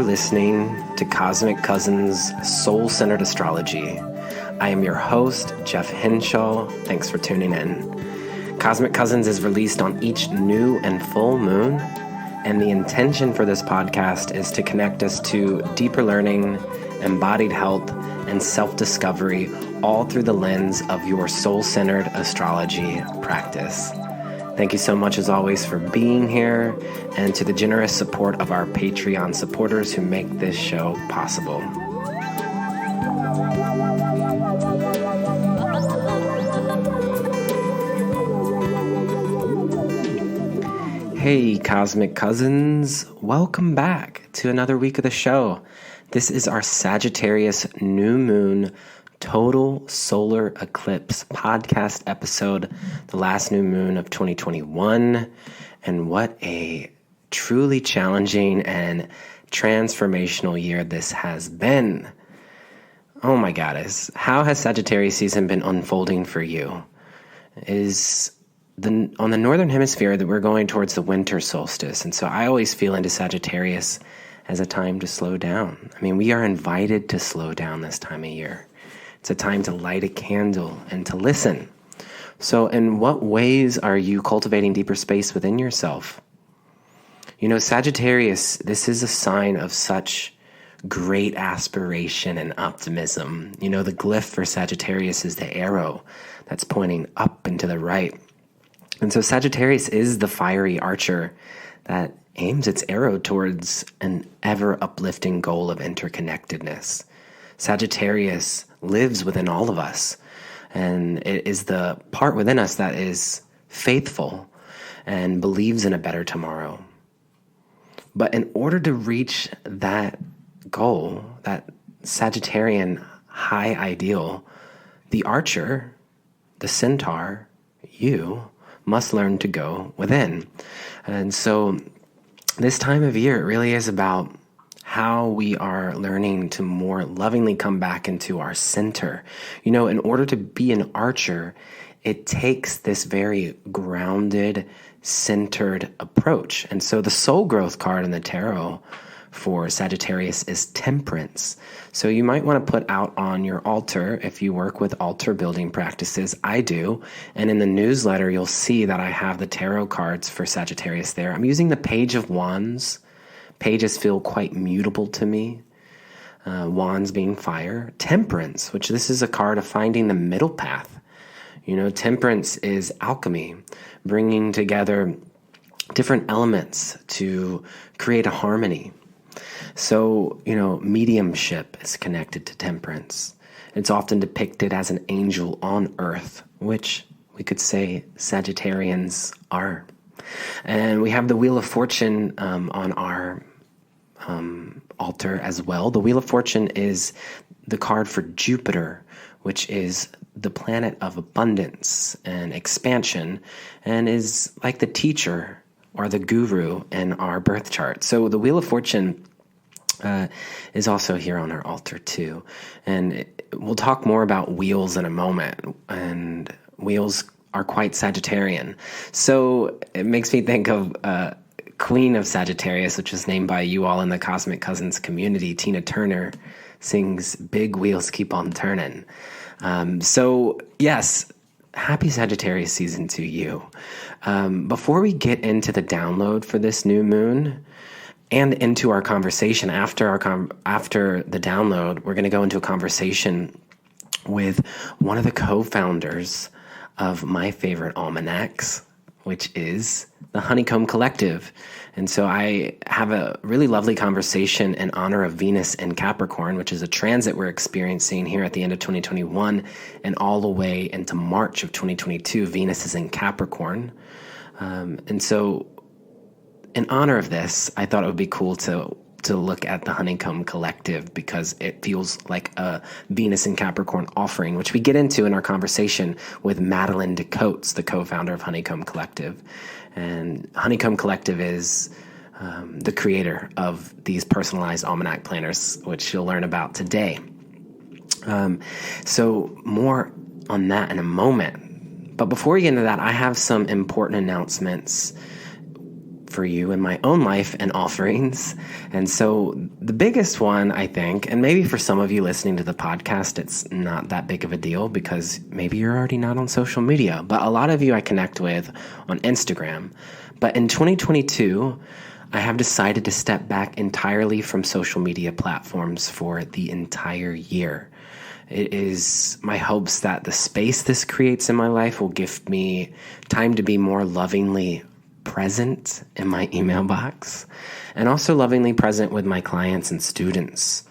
You're listening to Cosmic Cousins Soul-Centered Astrology. I am your host, Jeff Hinshaw. Thanks for tuning in. Cosmic Cousins is released on each new and full moon, and the intention for this podcast is to connect us to deeper learning, embodied health, and self-discovery, all through the lens of your soul-centered astrology practice. Thank you so much, as always, for being here, and to the generous support of our Patreon supporters who make this show possible. Hey, Cosmic Cousins. Welcome back to another week of the show. This is our Sagittarius New Moon Total Solar Eclipse podcast episode, the last new moon of 2021. And what a truly challenging and transformational year this has been. Oh my goddess. How has Sagittarius season been unfolding for you? On the northern hemisphere that we're going towards the winter solstice. And so I always feel into Sagittarius as a time to slow down. I mean, we are invited to slow down this time of year. It's a time to light a candle and to listen. So in what ways are you cultivating deeper space within yourself? You know, Sagittarius, this is a sign of such great aspiration and optimism. You know, the glyph for Sagittarius is the arrow that's pointing up and to the right. And so Sagittarius is the fiery archer that aims its arrow towards an ever-uplifting goal of interconnectedness. Sagittarius lives within all of us, and it is the part within us that is faithful and believes in a better tomorrow. But in order to reach that goal, that Sagittarian high ideal, the archer, the centaur, you must learn to go within. And so this time of year, it really is about how we are learning to more lovingly come back into our center. You know, in order to be an archer, it takes this very grounded, centered approach. And so the soul growth card in the tarot for Sagittarius is Temperance. So you might want to put out on your altar, if you work with altar building practices. I do. And in the newsletter, you'll see that I have the tarot cards for Sagittarius there. I'm using the Page of Wands. Pages feel quite mutable to me. Wands being fire. Temperance, which this is a card of finding the middle path. You know, temperance is alchemy, bringing together different elements to create a harmony. So, you know, mediumship is connected to temperance. It's often depicted as an angel on earth, which we could say Sagittarians are. And we have the Wheel of Fortune on our altar as well. The Wheel of Fortune is the card for Jupiter, which is the planet of abundance and expansion, and is like the teacher or the guru in our birth chart. So the Wheel of Fortune is also here on our altar too. And we'll talk more about wheels in a moment, and wheels are quite Sagittarian. So it makes me think of Queen of Sagittarius, which is named by you all in the Cosmic Cousins community. Tina Turner sings Big Wheels Keep on Turning. So yes, happy Sagittarius season to you. Before we get into the download for this new moon and into our conversation after the download, we're going to go into a conversation with one of the co-founders of my favorite almanacs, which is the Honeycomb Collective. And so I have a really lovely conversation in honor of Venus in Capricorn, which is a transit we're experiencing here at the end of 2021 and all the way into March of 2022. Venus is in Capricorn. And so in honor of this, I thought it would be cool to look at the Honeycomb Collective, because it feels like a Venus in Capricorn offering, which we get into in our conversation with Madeline DeCotes, the co-founder of Honeycomb Collective. And Honeycomb Collective is the creator of these personalized almanac planners, which you'll learn about today. So more on that in a moment. But before we get into that, I have some important announcements for you in my own life and offerings. And so the biggest one, I think, and maybe for some of you listening to the podcast, it's not that big of a deal because maybe you're already not on social media, but a lot of you I connect with on Instagram. But in 2022, I have decided to step back entirely from social media platforms for the entire year. It is my hopes that the space this creates in my life will give me time to be more lovingly present in my email box and also lovingly present with my clients and students.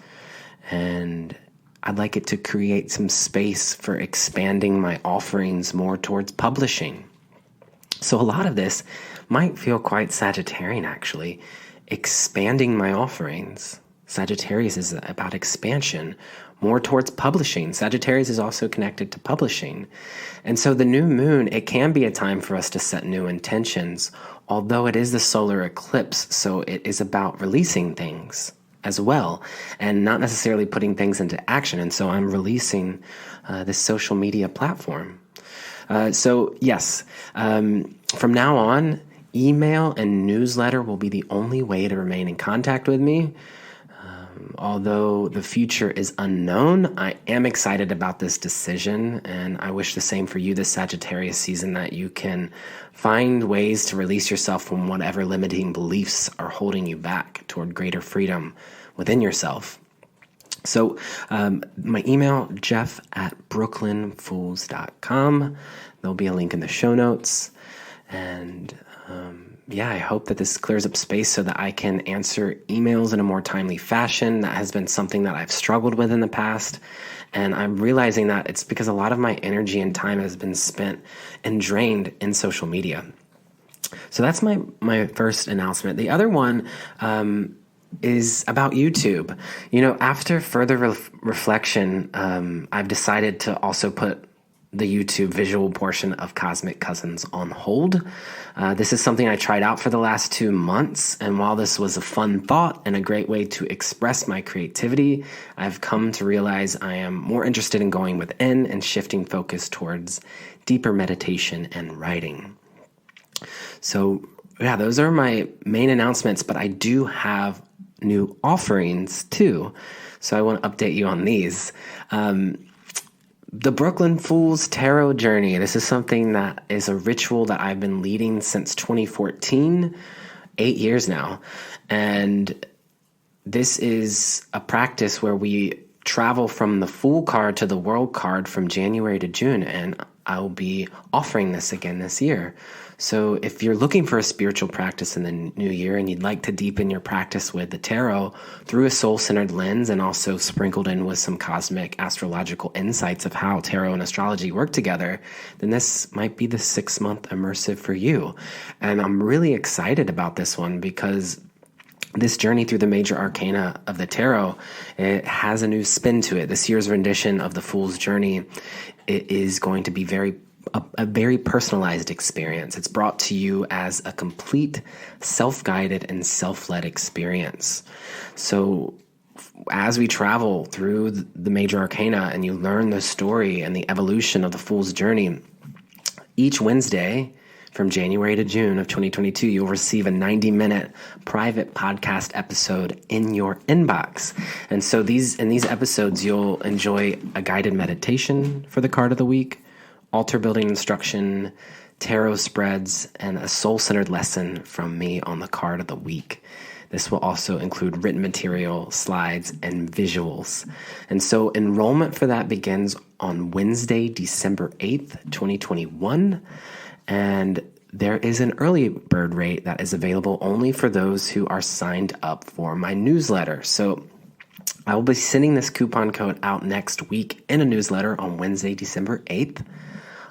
And I'd like it to create some space for expanding my offerings more towards publishing. So a lot of this might feel quite Sagittarian, actually. Expanding my offerings. Sagittarius is about expansion, more towards publishing. Sagittarius is also connected to publishing. And so the new moon, it can be a time for us to set new intentions, although it is the solar eclipse, so it is about releasing things as well, and not necessarily putting things into action. And so I'm releasing this social media platform. So yes, from now on, email and newsletter will be the only way to remain in contact with me. Although the future is unknown, I am excited about this decision, and I wish the same for you this Sagittarius season, that you can find ways to release yourself from whatever limiting beliefs are holding you back toward greater freedom within yourself. So my email, jeff@brooklynfools.com. There'll be a link in the show notes. And I hope that this clears up space so that I can answer emails in a more timely fashion. That has been something that I've struggled with in the past. And I'm realizing that it's because a lot of my energy and time has been spent and drained in social media. So that's my first announcement. The other one is about YouTube. After further reflection, I've decided to also put the YouTube visual portion of Cosmic Cousins on hold. This is something I tried out for the last 2 months, and while this was a fun thought and a great way to express my creativity, I've come to realize I am more interested in going within and shifting focus towards deeper meditation and writing. So those are my main announcements, but I do have new offerings too. So I want to update you on these. The Brooklyn Fools Tarot Journey. This is something that is a ritual that I've been leading since 2014, 8 years now. And this is a practice where we travel from the Fool card to the World card from January to June, and I'll be offering this again this year. So if you're looking for a spiritual practice in the new year and you'd like to deepen your practice with the tarot through a soul-centered lens and also sprinkled in with some cosmic astrological insights of how tarot and astrology work together, then this might be the 6-month immersive for you. And I'm really excited about this one because this journey through the major arcana of the tarot, it has a new spin to it. This year's rendition of the Fool's Journey, it is going to be a very personalized experience. It's brought to you as a complete self-guided and self-led experience. So as we travel through the major arcana and you learn the story and the evolution of the Fool's Journey, each Wednesday from January to June of 2022, you'll receive a 90-minute private podcast episode in your inbox. And so in these episodes, you'll enjoy a guided meditation for the card of the week, altar building instruction, tarot spreads, and a soul-centered lesson from me on the card of the week. This will also include written material, slides, and visuals. And so enrollment for that begins on Wednesday, December 8th, 2021. And there is an early bird rate that is available only for those who are signed up for my newsletter. So I will be sending this coupon code out next week in a newsletter on Wednesday, December 8th,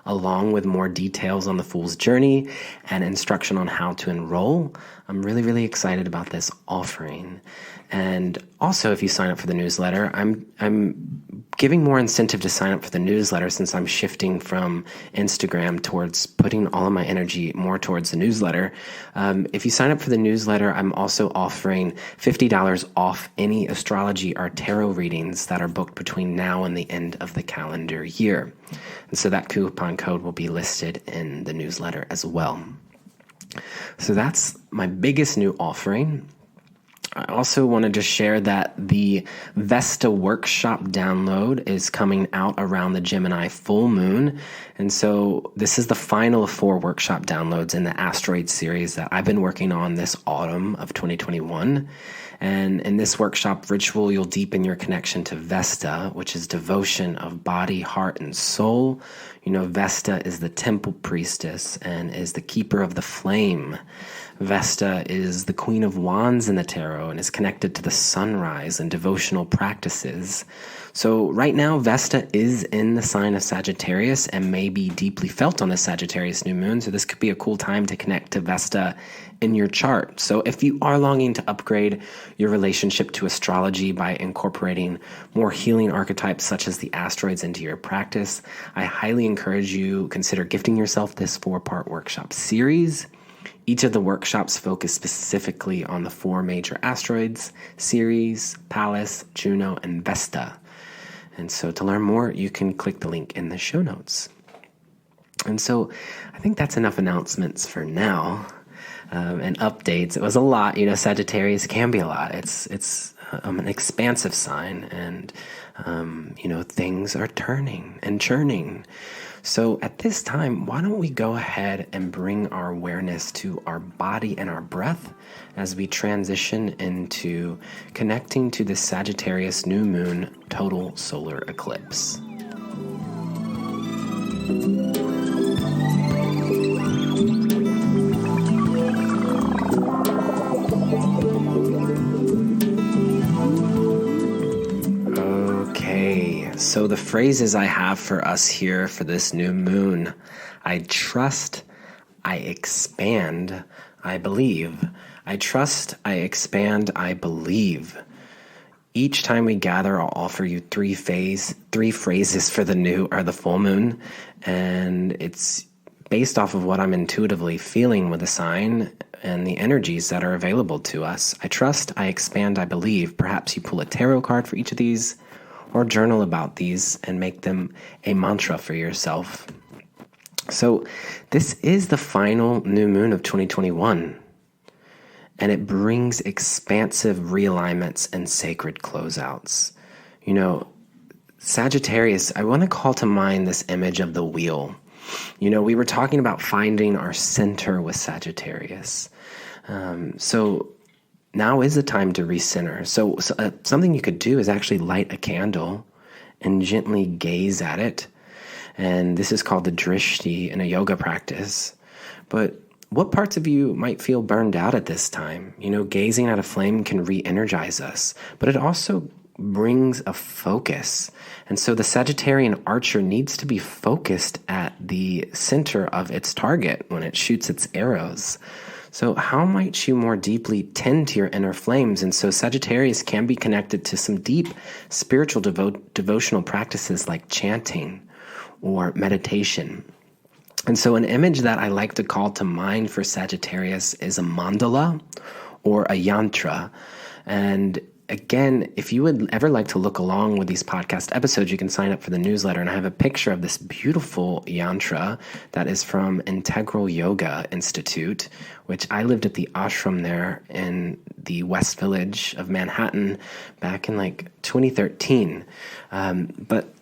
along with more details on the Fool's Journey and instruction on how to enroll. I'm really, really excited about this offering. And also, if you sign up for the newsletter, I'm giving more incentive to sign up for the newsletter since I'm shifting from Instagram towards putting all of my energy more towards the newsletter. If you sign up for the newsletter, I'm also offering $50 off any astrology or tarot readings that are booked between now and the end of the calendar year. And so that coupon code will be listed in the newsletter as well. So that's my biggest new offering. I also wanted to share that the Vesta workshop download is coming out around the Gemini full moon. And so this is the final of 4 workshop downloads in the asteroid series that I've been working on this autumn of 2021. And in this workshop ritual, you'll deepen your connection to Vesta, which is devotion of body, heart, and soul. You know, Vesta is the temple priestess and is the keeper of the flame. Vesta is the Queen of Wands in the tarot and is connected to the sunrise and devotional practices. So right now, Vesta is in the sign of Sagittarius and may be deeply felt on the Sagittarius New Moon. So this could be a cool time to connect to Vesta in your chart. So if you are longing to upgrade your relationship to astrology by incorporating more healing archetypes such as the asteroids into your practice, I highly encourage you consider gifting yourself this 4-part workshop series. Each of the workshops focus specifically on the 4 major asteroids: Ceres, Pallas, Juno, and Vesta. And so to learn more, you can click the link in the show notes. And so I think that's enough announcements for now. And updates. It was a lot. You know, Sagittarius can be a lot. It's an expansive sign, and things are turning and churning. So at this time, why don't we go ahead and bring our awareness to our body and our breath as we transition into connecting to the Sagittarius New Moon total solar eclipse. So the phrases I have for us here for this new moon: I trust, I expand, I believe. I trust, I expand, I believe. Each time we gather, I'll offer you 3 phrases for the full moon, and it's based off of what I'm intuitively feeling with the sign and the energies that are available to us. I trust, I expand, I believe. Perhaps you pull a tarot card for each of these, or journal about these and make them a mantra for yourself. So this is the final new moon of 2021, and it brings expansive realignments and sacred closeouts. You know, Sagittarius, I want to call to mind this image of the wheel. You know, we were talking about finding our center with Sagittarius. So now is the time to recenter. So something you could do is actually light a candle and gently gaze at it. And this is called the drishti in a yoga practice. But what parts of you might feel burned out at this time? You know, gazing at a flame can re-energize us, but it also brings a focus. And so the Sagittarian archer needs to be focused at the center of its target when it shoots its arrows. So how might you more deeply tend to your inner flames? And so Sagittarius can be connected to some deep spiritual devotional practices like chanting or meditation. And so an image that I like to call to mind for Sagittarius is a mandala or a yantra. And again, if you would ever like to look along with these podcast episodes, you can sign up for the newsletter. And I have a picture of this beautiful yantra that is from Integral Yoga Institute, which I lived at the ashram there in the West Village of Manhattan back in 2013. But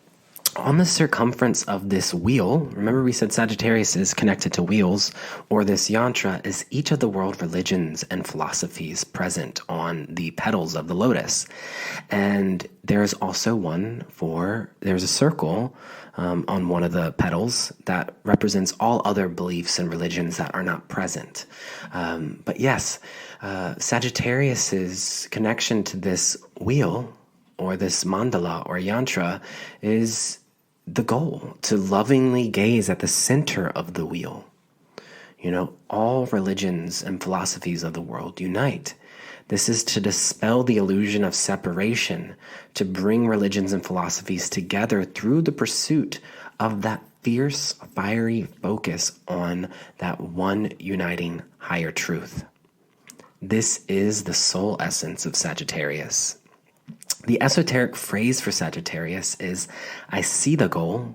on the circumference of this wheel, remember we said Sagittarius is connected to wheels, or this yantra is each of the world religions and philosophies present on the petals of the lotus. And there's also there's a circle on one of the petals that represents all other beliefs and religions that are not present. But yes, Sagittarius's connection to this wheel or this mandala or yantra is the goal, to lovingly gaze at the center of the wheel. You know, all religions and philosophies of the world unite. This is to dispel the illusion of separation, to bring religions and philosophies together through the pursuit of that fierce, fiery focus on that one uniting higher truth. This is the soul essence of Sagittarius. The esoteric phrase for Sagittarius is, I see the goal,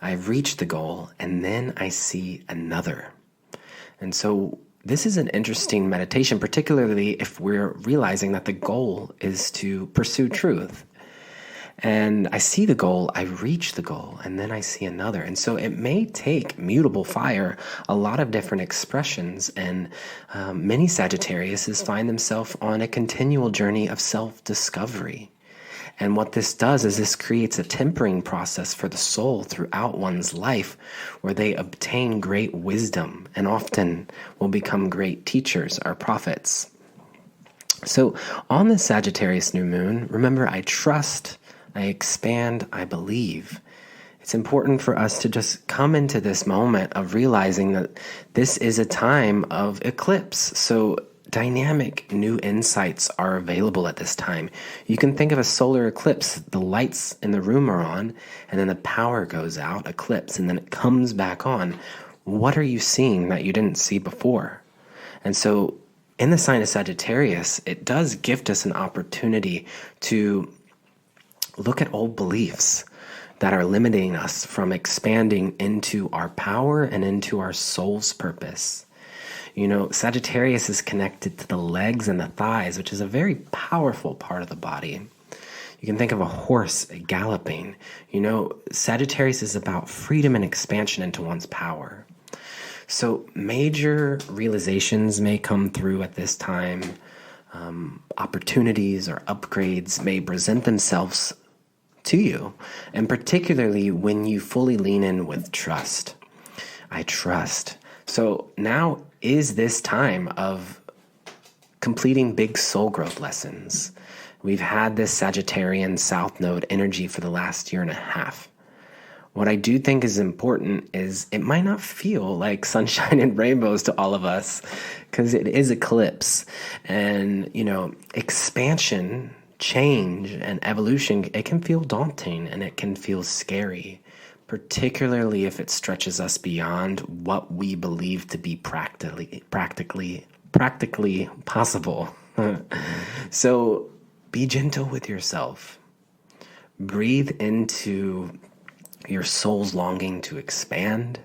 I've reached the goal, and then I see another. And so this is an interesting meditation, particularly if we're realizing that the goal is to pursue truth. And I see the goal, I reach the goal, and then I see another. And so it may take mutable fire, a lot of different expressions, and many Sagittariuses find themselves on a continual journey of self-discovery. And what this does is this creates a tempering process for the soul throughout one's life, where they obtain great wisdom and often will become great teachers or prophets. So on the Sagittarius new moon, remember, I trust, I expand, I believe. It's important for us to just come into this moment of realizing that this is a time of eclipse. So dynamic new insights are available at this time. You can think of a solar eclipse. The lights in the room are on, and then the power goes out, eclipse, and then it comes back on. What are you seeing that you didn't see before? And so in the sign of Sagittarius, it does gift us an opportunity to look at old beliefs that are limiting us from expanding into our power and into our soul's purpose. You know, Sagittarius is connected to the legs and the thighs, which is a very powerful part of the body. You can think of a horse galloping. You know, Sagittarius is about freedom and expansion into one's power. So major realizations may come through at this time. Opportunities or upgrades may present themselves to you, and particularly when you fully lean in with trust. I trust. So now is this time of completing big soul growth lessons. We've had this Sagittarian South Node energy for the last year and a half. What I do think is important is it might not feel like sunshine and rainbows to all of us, because it is eclipse. And, you know, expansion, change, and evolution, it can feel daunting and it can feel scary, particularly if it stretches us beyond what we believe to be practically possible. So be gentle with yourself. Breathe into your soul's longing to expand.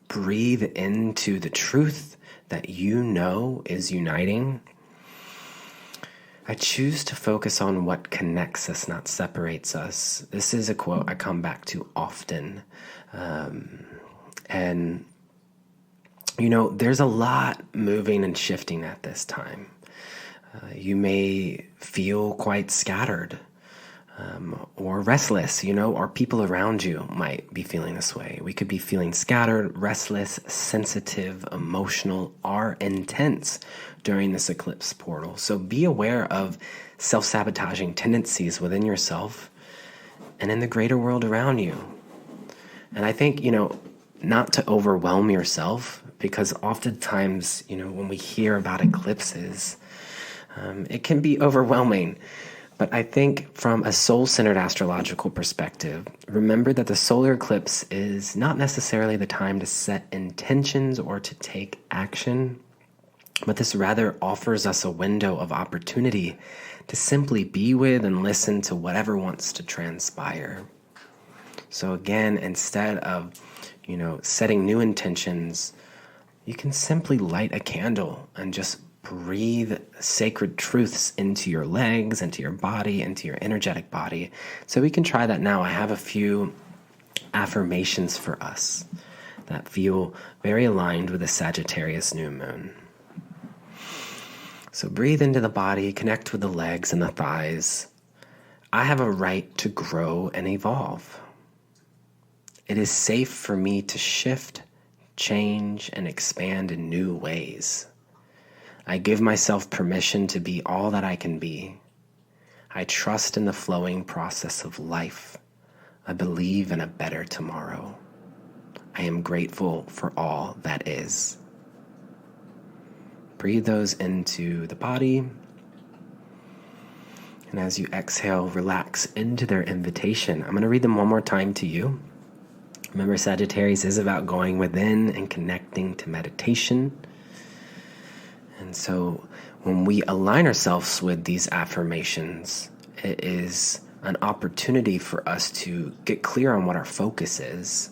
Breathe into the truth that you know is uniting. I choose to focus on what connects us, not separates us. This is a quote I come back to often. And, you know, there's a lot moving and shifting at this time. You may feel quite scattered or restless, you know, or people around you might be feeling this way. We could be feeling scattered, restless, sensitive, emotional, or intense during this eclipse portal. So be aware of self-sabotaging tendencies within yourself and in the greater world around you. And I think, you know, not to overwhelm yourself, because oftentimes, you know, when we hear about eclipses, it can be overwhelming. But I think from a soul-centered astrological perspective, remember that the solar eclipse is not necessarily the time to set intentions or to take action, but this rather offers us a window of opportunity to simply be with and listen to whatever wants to transpire. So again, instead of, you know, setting new intentions, you can simply light a candle and just breathe sacred truths into your legs, into your body, into your energetic body. So we can try that now. I have a few affirmations for us that feel very aligned with the Sagittarius new moon. So breathe into the body, connect with the legs and the thighs. I have a right to grow and evolve. It is safe for me to shift, change, and expand in new ways. I give myself permission to be all that I can be. I trust in the flowing process of life. I believe in a better tomorrow. I am grateful for all that is. Breathe those into the body. And as you exhale, relax into their invitation. I'm going to read them one more time to you. Remember, Sagittarius is about going within and connecting to meditation. And so when we align ourselves with these affirmations, it is an opportunity for us to get clear on what our focus is.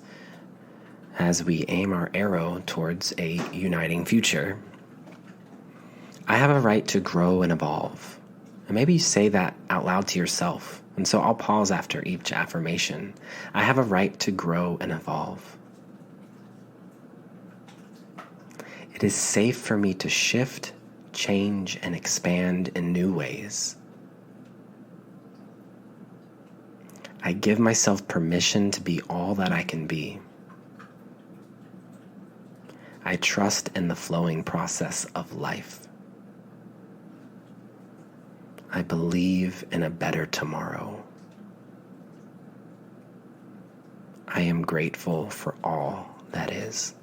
as we aim our arrow towards a uniting future. I have a right to grow and evolve. And maybe you say that out loud to yourself. And so I'll pause after each affirmation. I have a right to grow and evolve. It is safe for me to shift, change, and expand in new ways. I give myself permission to be all that I can be. I trust in the flowing process of life. I believe in a better tomorrow. I am grateful for all that is.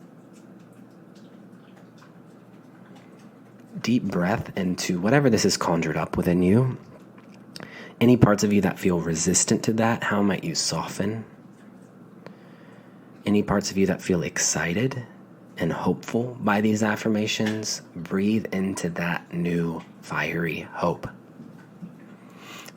Deep breath into whatever this has conjured up within you. Any parts of you that feel resistant to that, how might you soften? Any parts of you that feel excited and hopeful by these affirmations, breathe into that new fiery hope.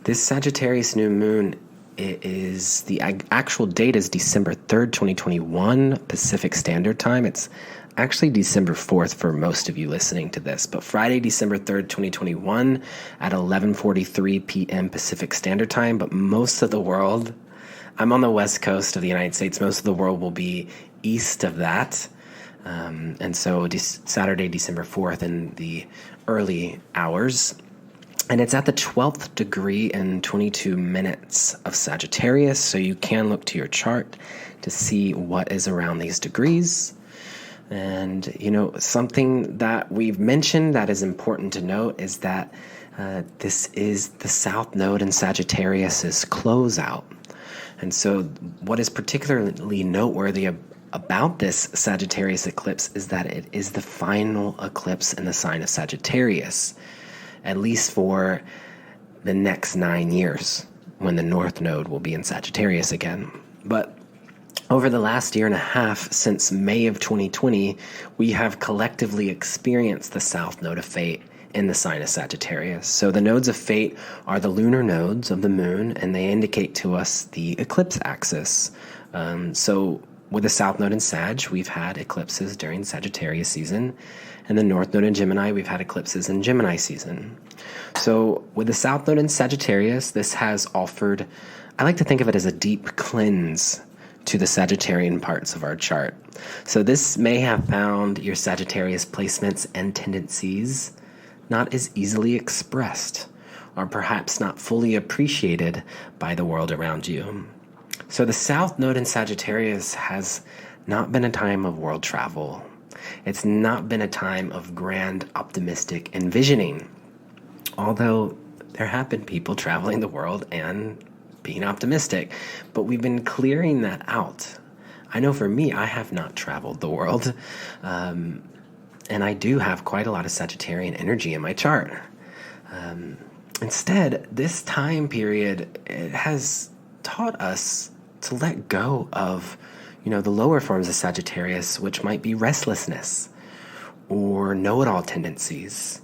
This Sagittarius New Moon, the actual date is December 3rd, 2021, Pacific Standard Time. It's actually December 4th for most of you listening to this, but Friday, December 3rd, 2021 at 11:43 p.m. Pacific Standard Time. But most of the world, I'm on the west coast of the United States, most of the world will be east of that. And so Saturday, December 4th in the early hours. And it's at the 12th degree and 22 minutes of Sagittarius, so you can look to your chart to see what is around these degrees. And, something that we've mentioned that is important to note is that this is the South Node in Sagittarius's closeout. And so what is particularly noteworthy about this Sagittarius eclipse is that it is the final eclipse in the sign of Sagittarius, at least for the next 9 years, when the North Node will be in Sagittarius again. But over the last year and a half, since May of 2020, we have collectively experienced the South Node of Fate in the sign of Sagittarius. So the nodes of fate are the lunar nodes of the moon, and they indicate to us the eclipse axis. So with the South Node in Sag, we've had eclipses during Sagittarius season, and the North Node in Gemini, we've had eclipses in Gemini season. So with the South Node in Sagittarius, this has offered, I like to think of it as a deep cleanse to the Sagittarian parts of our chart. So this may have found your Sagittarius placements and tendencies not as easily expressed, or perhaps not fully appreciated by the world around you. So the South Node in Sagittarius has not been a time of world travel. It's not been a time of grand, optimistic envisioning. Although there have been people traveling the world and being optimistic, but we've been clearing that out. I know for me, I have not traveled the world, and I do have quite a lot of Sagittarian energy in my chart. Instead, this time period, it has taught us to let go of, the lower forms of Sagittarius, which might be restlessness or know-it-all tendencies,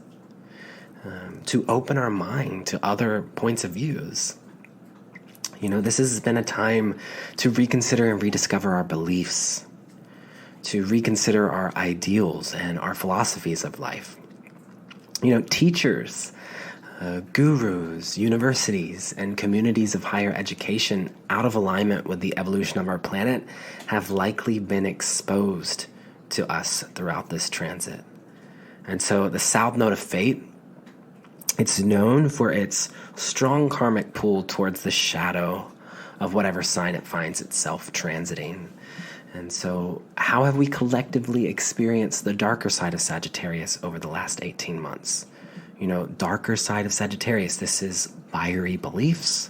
to open our mind to other points of views. This has been a time to reconsider and rediscover our beliefs, to reconsider our ideals and our philosophies of life. Teachers, gurus, universities, and communities of higher education out of alignment with the evolution of our planet have likely been exposed to us throughout this transit. And so the South Node of Fate, it's known for its strong karmic pull towards the shadow of whatever sign it finds itself transiting. And so how have we collectively experienced the darker side of Sagittarius over the last 18 months? Darker side of Sagittarius, this is fiery beliefs,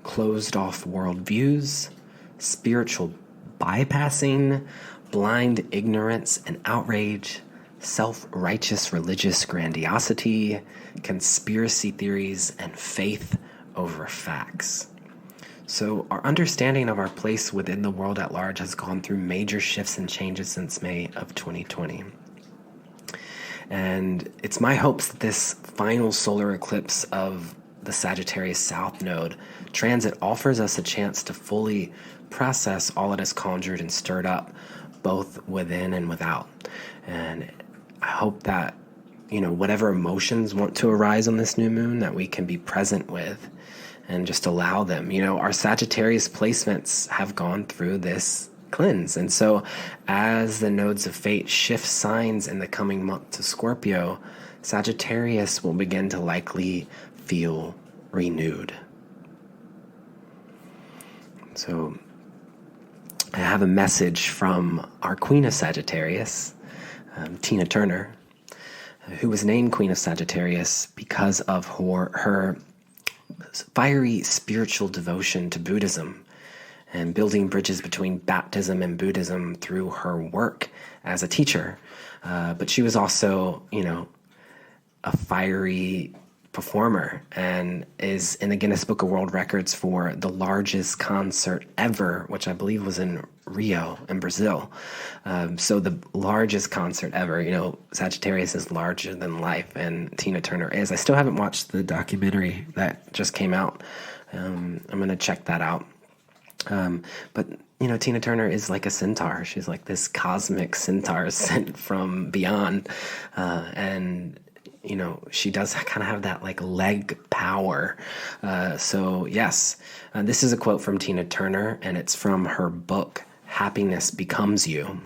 closed off worldviews, spiritual bypassing, blind ignorance and outrage, self-righteous religious grandiosity, conspiracy theories, and faith over facts. So our understanding of our place within the world at large has gone through major shifts and changes since May of 2020. And it's my hopes that this final solar eclipse of the Sagittarius South Node transit offers us a chance to fully process all it has conjured and stirred up, both within and without. And I hope that, whatever emotions want to arise on this new moon, that we can be present with and just allow them. Our Sagittarius placements have gone through this cleanse. And so as the nodes of fate shift signs in the coming month to Scorpio, Sagittarius will begin to likely feel renewed. So I have a message from our Queen of Sagittarius, Tina Turner, who was named Queen of Sagittarius because of her fiery spiritual devotion to Buddhism and building bridges between baptism and Buddhism through her work as a teacher. But she was also, a fiery performer and is in the Guinness Book of World Records for the largest concert ever, which I believe was in Rio in Brazil. So the largest concert ever. Sagittarius is larger than life, and Tina Turner is. I still haven't watched the documentary that just came out. I'm going to check that out. But Tina Turner is like a centaur. She's like this cosmic centaur sent from beyond. And she does kind of have that like leg power. So yes, this is a quote from Tina Turner, and it's from her book, Happiness Becomes You.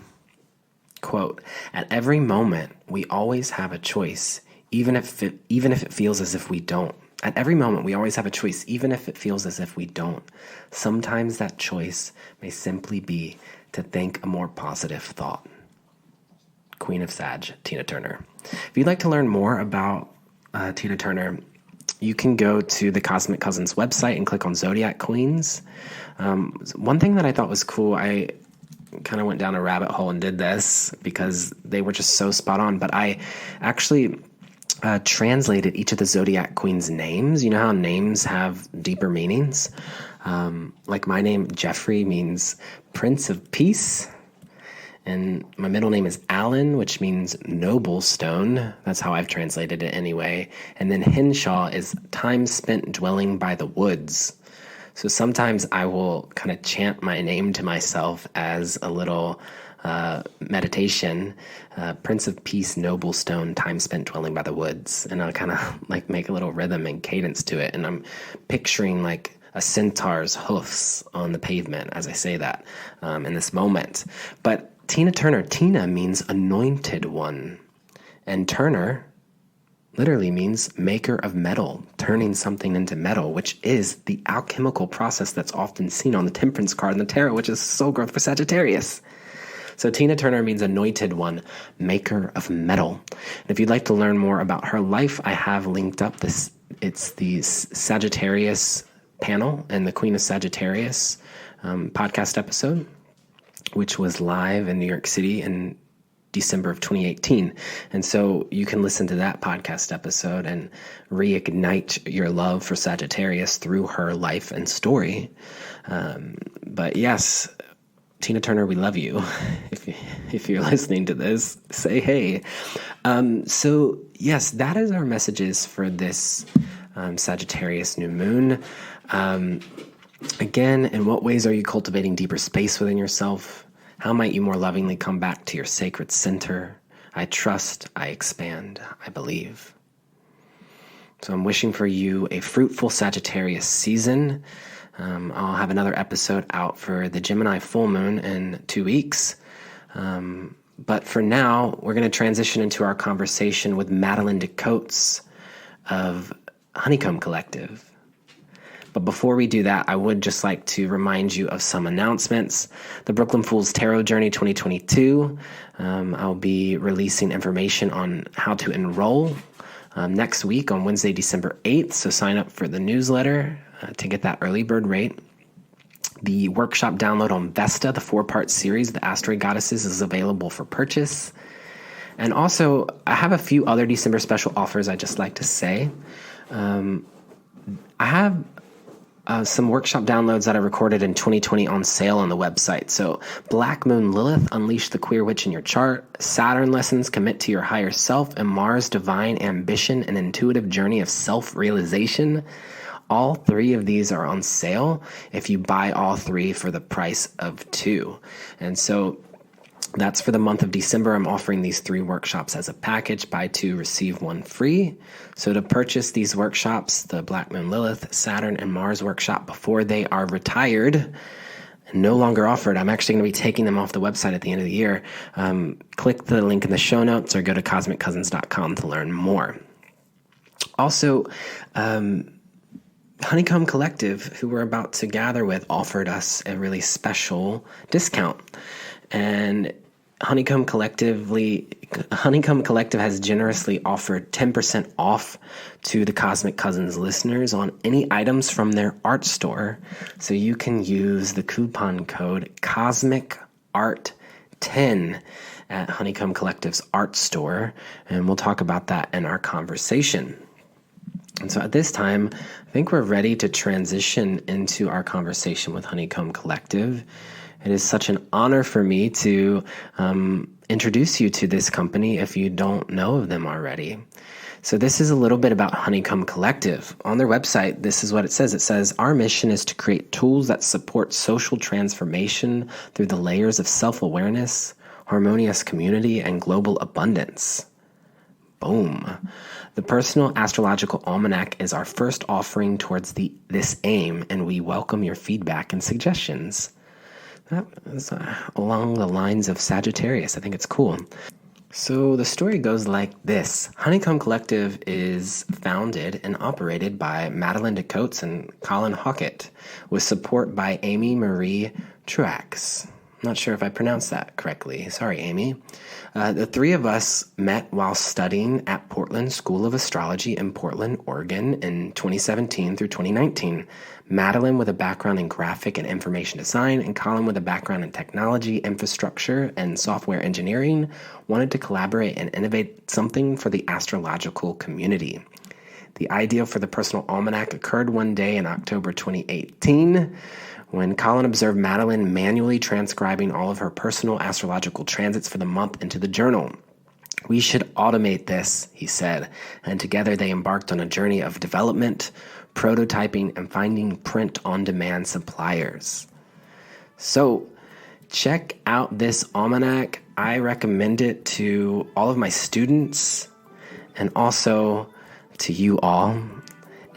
Quote, "At every moment, we always have a choice, even if it feels as if we don't. At every moment, we always have a choice, even if it feels as if we don't. Sometimes that choice may simply be to think a more positive thought." Queen of Sag, Tina Turner. If you'd like to learn more about Tina Turner, you can go to the Cosmic Cousins website and click on Zodiac Queens. One thing that I thought was cool, I kind of went down a rabbit hole and did this because they were just so spot on, but I actually translated each of the Zodiac Queens' names. You know how names have deeper meanings? Like my name, Jeffrey, means Prince of Peace. And my middle name is Alan, which means noble stone. That's how I've translated it anyway. And then Hinshaw is time spent dwelling by the woods. So sometimes I will kind of chant my name to myself as a little meditation. Prince of Peace, noble stone, time spent dwelling by the woods. And I'll kind of like make a little rhythm and cadence to it. And I'm picturing like a centaur's hoofs on the pavement as I say that in this moment. But Tina Turner, Tina means anointed one. And Turner literally means maker of metal, turning something into metal, which is the alchemical process that's often seen on the Temperance card in the tarot, which is soul growth for Sagittarius. So Tina Turner means anointed one, maker of metal. And if you'd like to learn more about her life, I have linked up this. It's the Sagittarius panel and the Queen of Sagittarius podcast episode, which was live in New York City in December of 2018. And so you can listen to that podcast episode and reignite your love for Sagittarius through her life and story. But yes, Tina Turner, we love you. If you're listening to this, say hey. So yes, that is our messages for this Sagittarius new moon. Again, in what ways are you cultivating deeper space within yourself? How might you more lovingly come back to your sacred center? I trust, I expand, I believe. So I'm wishing for you a fruitful Sagittarius season. I'll have another episode out for the Gemini full moon in 2 weeks. But for now, we're going to transition into our conversation with Madeline DeCotes of Honeycomb Collective. But before we do that, I would just like to remind you of some announcements. The Brooklyn Fools Tarot Journey 2022. I'll be releasing information on how to enroll next week on Wednesday, December 8th. So sign up for the newsletter to get that early bird rate. The workshop download on Vesta, the 4-part series, The Asteroid Goddesses, is available for purchase. And also, I have a few other December special offers I'd just like to say. I have some workshop downloads that I recorded in 2020 on sale on the website. So Black Moon Lilith, Unleash the Queer Witch in Your Chart, Saturn Lessons, Commit to Your Higher Self, and Mars Divine Ambition, an Intuitive Journey of Self-Realization. All 3 of these are on sale if you buy all 3 for the price of 2. And so That's for the month of December. I'm offering these 3 workshops as a package, buy 2, receive 1 free. So to purchase these workshops, the Black Moon Lilith, Saturn, and Mars workshop, before they are retired and no longer offered, I'm actually going to be taking them off the website at the end of the year. Click the link in the show notes or go to cosmiccousins.com to learn more. Also, Honeycomb Collective, who we're about to gather with, offered us a really special discount. And Honeycomb Collective has generously offered 10% off to the Cosmic Cousins listeners on any items from their art store. So you can use the coupon code CosmicArt10 at Honeycomb Collective's art store. And we'll talk about that in our conversation. And so at this time, I think we're ready to transition into our conversation with Honeycomb Collective. It is such an honor for me to introduce you to this company if you don't know of them already. So this is a little bit about Honeycomb Collective. On their website, this is what it says. It says, our mission is to create tools that support social transformation through the layers of self-awareness, harmonious community, and global abundance. Boom. The Personal Astrological Almanac is our first offering towards this aim, and we welcome your feedback and suggestions. That is along the lines of Sagittarius. I think it's cool. So the story goes like this. Honeycomb Collective is founded and operated by Madeline DeCotes and Colin Hockett, with support by Amy Marie Truax. I'm not sure if I pronounced that correctly. Sorry, Amy. The 3 of us met while studying at Portland School of Astrology in Portland, Oregon in 2017 through 2019. Madeline with a background in graphic and information design, and Colin with a background in technology, infrastructure, and software engineering wanted to collaborate and innovate something for the astrological community. The idea for the Personal Almanac occurred one day in October 2018 when Colin observed Madeline manually transcribing all of her personal astrological transits for the month into the journal. We should automate this, he said, and together they embarked on a journey of development, prototyping, and finding print-on-demand suppliers. So check out this almanac. I recommend it to all of my students and also to you all.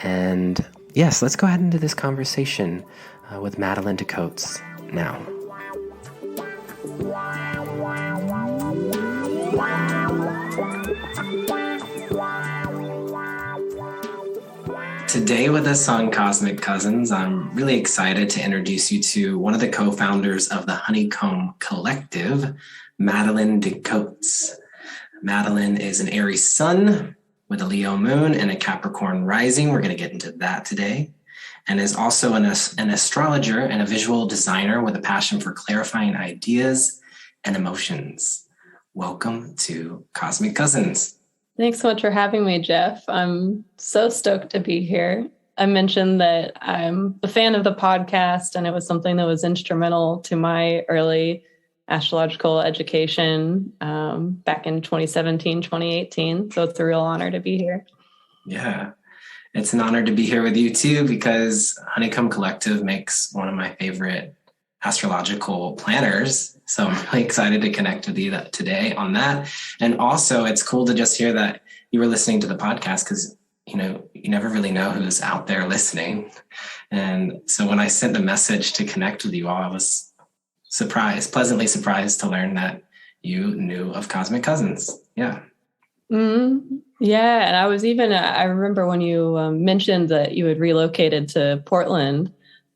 And yes, let's go ahead into this conversation with Madeline DeCotes now. Today with us on Cosmic Cousins, I'm really excited to introduce you to one of the co-founders of the Honeycomb Collective, Madeline DeCotes. Madeline is an Aries sun with a Leo moon and a Capricorn rising. We're going to get into that today. And is also an astrologer and a visual designer with a passion for clarifying ideas and emotions. Welcome to Cosmic Cousins. Thanks so much for having me, Jeff. I'm so stoked to be here. I mentioned that I'm a fan of the podcast, and it was something that was instrumental to my early astrological education back in 2017, 2018. So it's a real honor to be here. Yeah. It's an honor to be here with you too, because Honeycomb Collective makes one of my favorite astrological planners. So I'm really excited to connect with you today on that. And also it's cool to just hear that you were listening to the podcast, because, you never really know who's out there listening. And so when I sent the message to connect with you all, I was pleasantly surprised to learn that you knew of Cosmic Cousins. Yeah. Mm-hmm. Yeah. And I remember when you mentioned that you had relocated to Portland,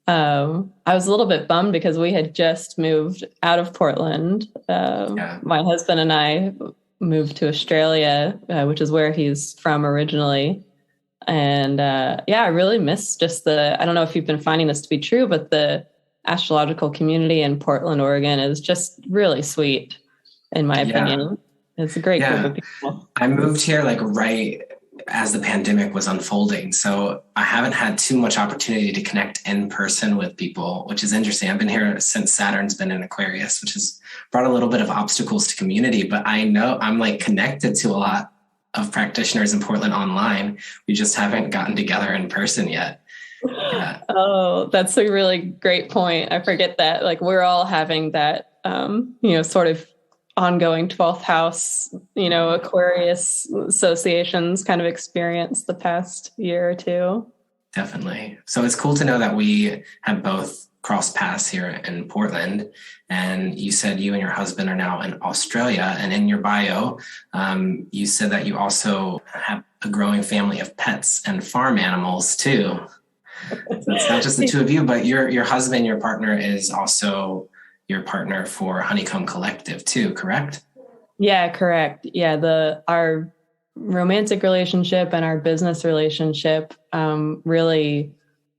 I was a little bit bummed because we had just moved out of Portland. My husband and I moved to Australia, which is where he's from originally. And I really miss just I don't know if you've been finding this to be true, but the astrological community in Portland, Oregon is just really sweet, in my opinion. It's a great group of people. I moved here right as the pandemic was unfolding. So I haven't had too much opportunity to connect in person with people, which is interesting. I've been here since Saturn's been in Aquarius, which has brought a little bit of obstacles to community, but I know I'm connected to a lot of practitioners in Portland online. We just haven't gotten together in person yet. Yeah. Oh, that's a really great point. I forget that we're all having that, sort of ongoing 12th house, Aquarius associations kind of experience the past year or two. Definitely. So it's cool to know that we have both crossed paths here in Portland. And you said you and your husband are now in Australia. And in your bio, you said that you also have a growing family of pets and farm animals too. So it's not just the two of you, but your husband, your partner, is also your partner for Honeycomb Collective too, correct? Yeah, correct. Yeah, our romantic relationship and our business relationship really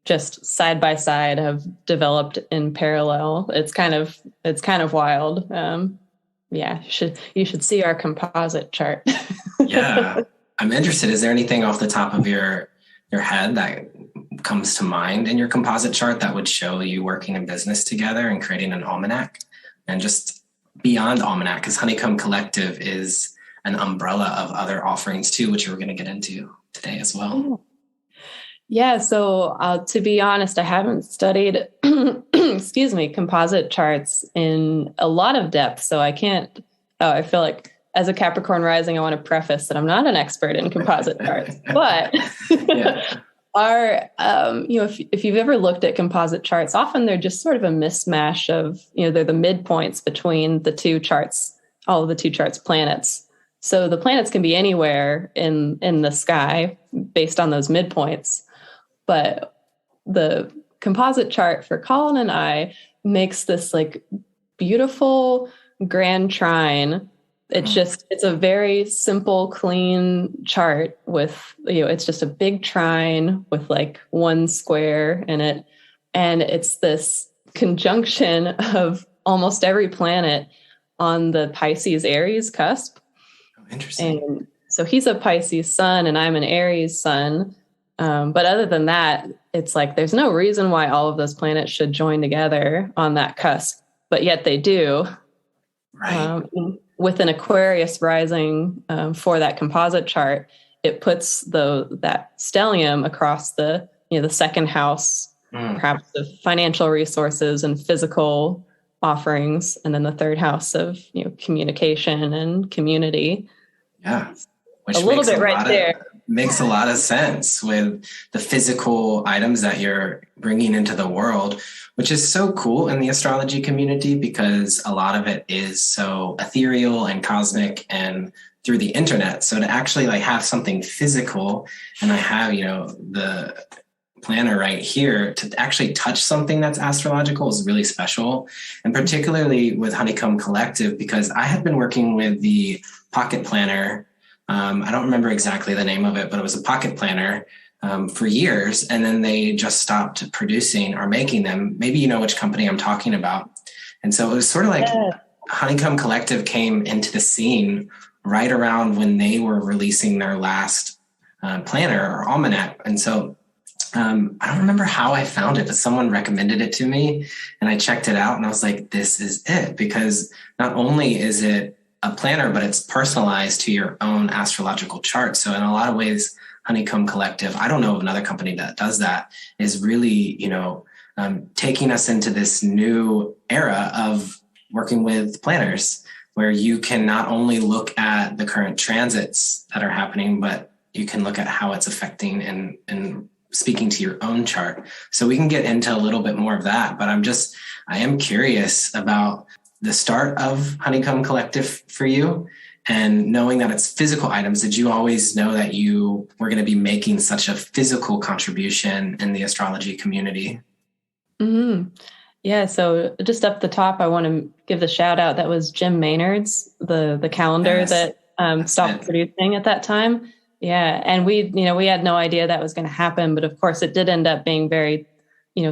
just side by side have developed in parallel. It's kind of wild. Yeah, you should see our composite chart. Yeah, I'm interested. Is there anything off the top of your head that comes to mind in your composite chart that would show you working in business together and creating an almanac? And just beyond almanac, because Honeycomb Collective is an umbrella of other offerings too, which we're going to get into today as well. Yeah. So to be honest, I haven't studied, composite charts in a lot of depth. So I can't, I feel like as a Capricorn rising, I want to preface that I'm not an expert in composite charts, but if you've ever looked at composite charts, often they're just sort of a mismatch of, they're the midpoints between the two charts, all of the two charts planets. So the planets can be anywhere in the sky based on those midpoints. But the composite chart for Colin and I makes this like beautiful grand trine. It's a very simple, clean chart with, it's just a big trine with like one square in it. And it's this conjunction of almost every planet on the Pisces Aries cusp. Interesting. And so he's a Pisces sun and I'm an Aries sun. But other than that, it's like there's no reason why all of those planets should join together on that cusp, but yet they do. Right. With an Aquarius rising for that composite chart, it puts that stellium across the second house, perhaps of financial resources and physical offerings, and then the third house of communication and community. Yeah, which a little bit right there. Makes a lot of sense with the physical items that you're bringing into the world, which is so cool in the astrology community because a lot of it is so ethereal and cosmic and through the internet. So to actually like have something physical, and I have, the planner right here, to actually touch something that's astrological is really special. And particularly with Honeycomb Collective, because I had been working with the pocket planner. I don't remember exactly the name of it, but it was a pocket planner for years. And then they just stopped producing or making them. Maybe you know which company I'm talking about. And so it was sort of like Honeycomb Collective came into the scene right around when they were releasing their last planner or almanac. And so I don't remember how I found it, but someone recommended it to me and I checked it out and I was like, this is it, because not only is it a planner, but it's personalized to your own astrological chart. So in a lot of ways, Honeycomb Collective, I don't know of another company that does that, is really, taking us into this new era of working with planners where you can not only look at the current transits that are happening, but you can look at how it's affecting and speaking to your own chart. So we can get into a little bit more of that, but I am curious about the start of Honeycomb Collective for you, and knowing that it's physical items. Did you always know that you were going to be making such a physical contribution in the astrology community? Mm-hmm. Yeah. So just up the top, I want to give the shout out. That was Jim Maynard's, the calendar that stopped producing at that time. Yeah. And we had no idea that was going to happen, but of course it did end up being very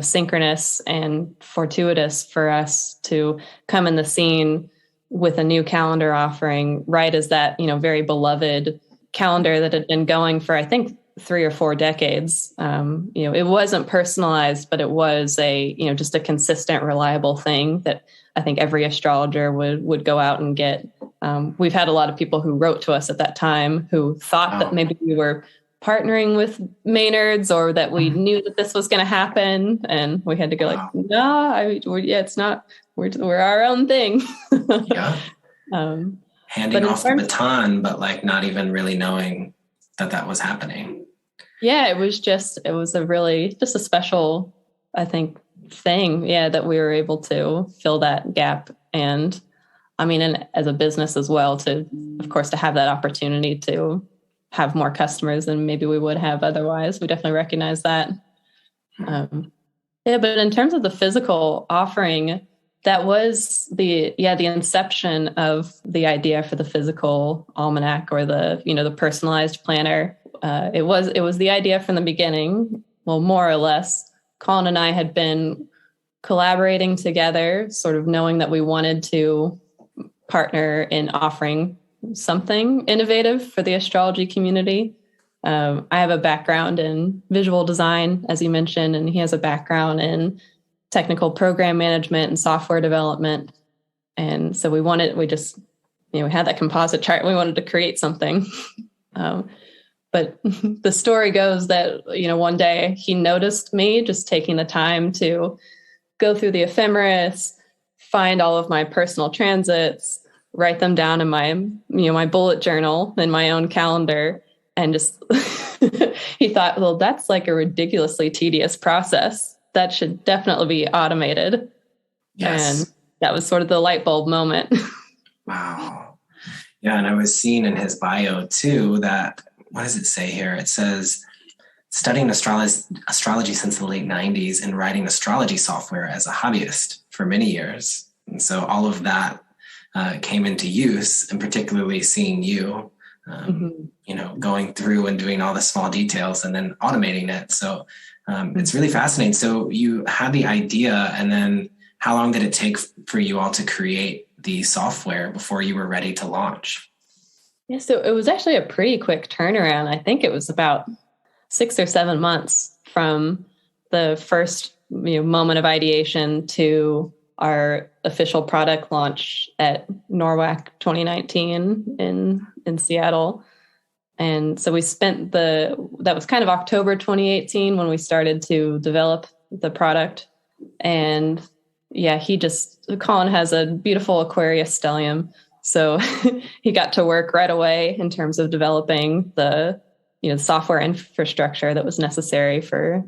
synchronous and fortuitous for us to come in the scene with a new calendar offering right as that, very beloved calendar that had been going for, I think, 3 or 4 decades. It wasn't personalized, but it was just a consistent, reliable thing that I think every astrologer would go out and get. We've had a lot of people who wrote to us at that time who thought that maybe we were partnering with Maynard's or that we knew that this was going to happen. And we had to go it's not, we're our own thing. Yeah. Handing off the baton, but like not even really knowing that was happening. Yeah, it was just a special, I think, thing. Yeah, that we were able to fill that gap. And I mean, and as a business as well, of course, to have that opportunity to have more customers than maybe we would have otherwise. We definitely recognize that. Yeah, but in terms of the physical offering, that was the inception of the idea for the physical almanac, or the personalized planner. It was the idea from the beginning. Well, more or less, Colin and I had been collaborating together, sort of knowing that we wanted to partner in offering something innovative for the astrology community. I have a background in visual design, as you mentioned, and he has a background in technical program management and software development. And so we had that composite chart. We wanted to create something. But the story goes that, one day he noticed me just taking the time to go through the ephemeris, find all of my personal transits, write them down in my bullet journal in my own calendar. And just, he thought, well, that's like a ridiculously tedious process. That should definitely be automated. Yes. And that was sort of the light bulb moment. Wow. Yeah. And I was seeing in his bio too, that, what does it say here? It says, studying astrology since the late 90s and writing astrology software as a hobbyist for many years. And so all of that came into use, and particularly seeing you, going through and doing all the small details and then automating it. So it's really fascinating. So you had the idea, and then how long did it take for you all to create the software before you were ready to launch? Yeah, so it was actually a pretty quick turnaround. I think it was about 6 or 7 months from the first moment of ideation to our official product launch at NORWAC 2019 in Seattle. And so we spent that was kind of October 2018 when we started to develop the product. And yeah, Colin has a beautiful Aquarius stellium. So he got to work right away in terms of developing the software infrastructure that was necessary for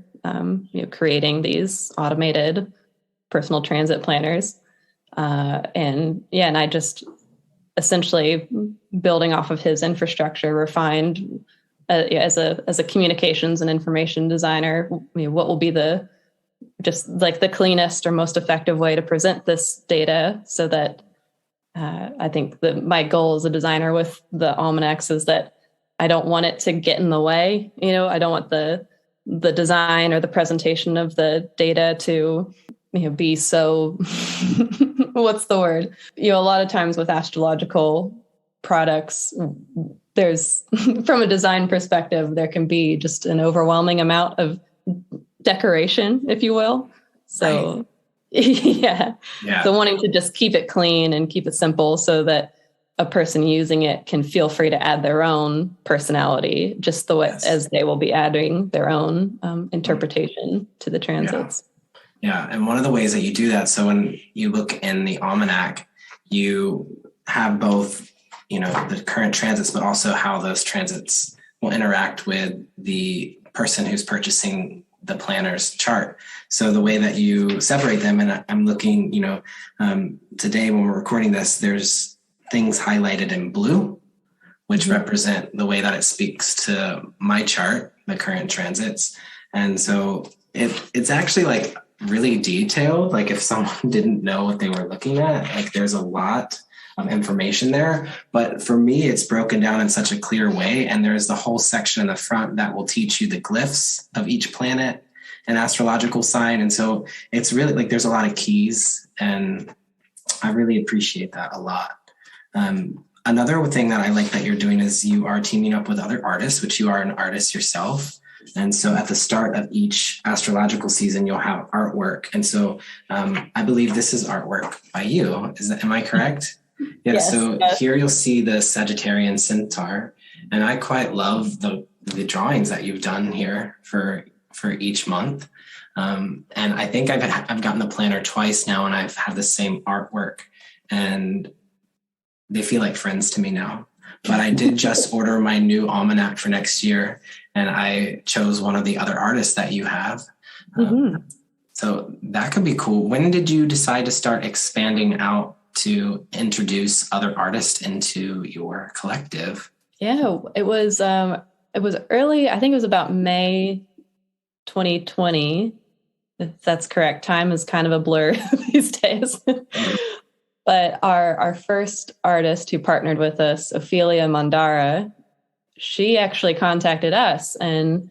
creating these automated personal transit planners. And I just essentially, building off of his infrastructure, refined as a communications and information designer, what will be the cleanest or most effective way to present this data, so that I think that my goal as a designer with the almanacs is that I don't want it to get in the way. I don't want the design or the presentation of the data to be so what's the word? A lot of times with astrological products, there's from a design perspective, there can be just an overwhelming amount of decoration, if you will. So right. Yeah. So wanting to just keep it clean and keep it simple so that a person using it can feel free to add their own personality, just the way as they will be adding their own interpretation to the transits. Yeah. And one of the ways that you do that, so when you look in the almanac, you have both, the current transits, but also how those transits will interact with the person who's purchasing the planner's chart. So the way that you separate them, and I'm looking, today when we're recording this, there's things highlighted in blue, which represent the way that it speaks to my chart, the current transits. And so it's actually like really detailed. Like if someone didn't know what they were looking at, like there's a lot of information there. But for me, it's broken down in such a clear way. And there's the whole section in the front that will teach you the glyphs of each planet and astrological sign. And so it's really like there's a lot of keys, and I really appreciate that a lot. Another thing that I like that you're doing is you are teaming up with other artists, which you are an artist yourself. And so at the start of each astrological season, you'll have artwork. And so I believe this is artwork by you. Am I correct? Yeah. Yes, so here you'll see the Sagittarian centaur. And I quite love the drawings that you've done here for each month. And I think I've gotten the planner twice now, and I've had the same artwork. And they feel like friends to me now. But I did just order my new almanac for next year, and I chose one of the other artists that you have. So that could be cool. When did you decide to start expanding out to introduce other artists into your collective? Yeah, it was early. I think it was about May 2020. If that's correct. Time is kind of a blur these days. But our first artist who partnered with us, Ophelia Mandara, she actually contacted us and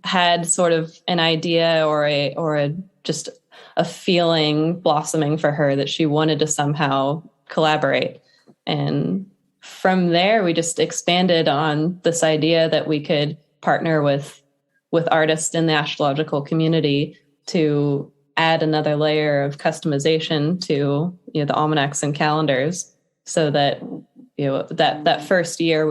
had sort of an idea or a just a feeling blossoming for her that she wanted to somehow collaborate. And from there, we just expanded on this idea that we could partner with artists in the astrological community to add another layer of customization to the almanacs and calendars, so that that first year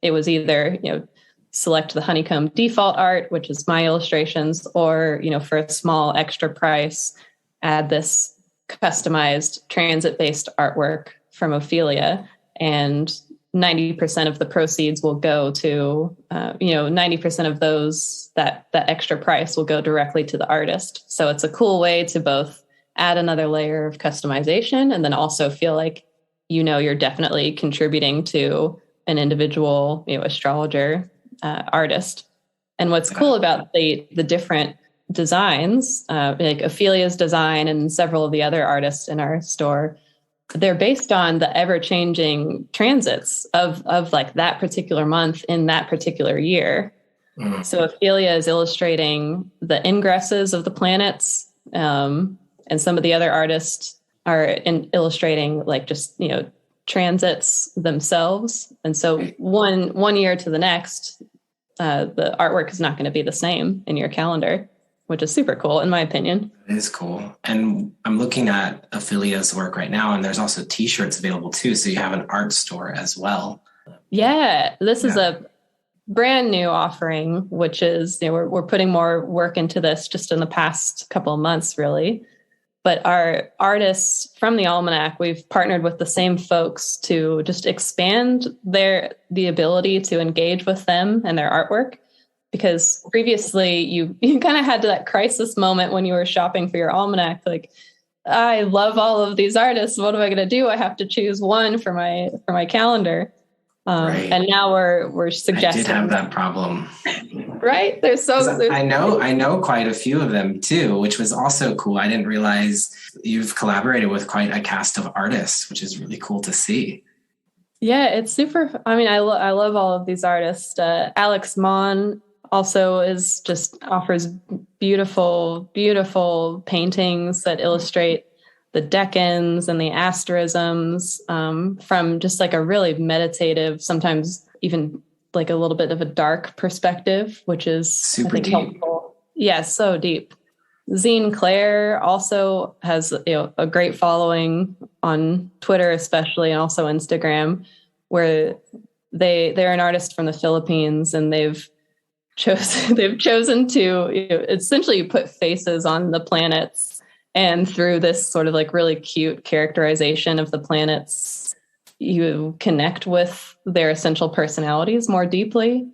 it was either select the Honeycomb default art, which is my illustrations, or for a small extra price add this customized transit-based artwork from Ophelia, and 90% of the proceeds will go to 90% of those that extra price will go directly to the artist. So it's a cool way to both add another layer of customization and then also feel like you're definitely contributing to an individual astrologer artist. And what's cool about the different designs, like Ophelia's design and several of the other artists in our store, they're based on the ever-changing transits of like that particular month in that particular year. So Ophelia is illustrating the ingresses of the planets, and some of the other artists are illustrating like just transits themselves. And so one year to the next, the artwork is not going to be the same in your calendar, which is super cool, in my opinion. It is cool. And I'm looking at Ophelia's work right now, and there's also t-shirts available too. So you have an art store as well. Yeah, this is a brand new offering, which is, we're putting more work into this just in the past couple of months, really. But our artists from the Almanac, we've partnered with the same folks to just expand the ability to engage with them and their artwork. Because previously you kind of had that crisis moment when you were shopping for your almanac, like, I love all of these artists. What am I going to do? I have to choose one for my calendar. Right. And now we're suggesting. I did have that problem. Right? I know quite a few of them too, which was also cool. I didn't realize you've collaborated with quite a cast of artists, which is really cool to see. Yeah, it's super. I mean, I love all of these artists. Alex Mon also offers beautiful, beautiful paintings that illustrate the decans and the asterisms from just like a really meditative, sometimes even like a little bit of a dark perspective, which is super deep. Helpful. Yeah, so deep. Zine Claire also has a great following on Twitter, especially, and also Instagram, where they're an artist from the Philippines, and they've chosen to essentially put faces on the planets, and through this sort of like really cute characterization of the planets, you connect with their essential personalities more deeply.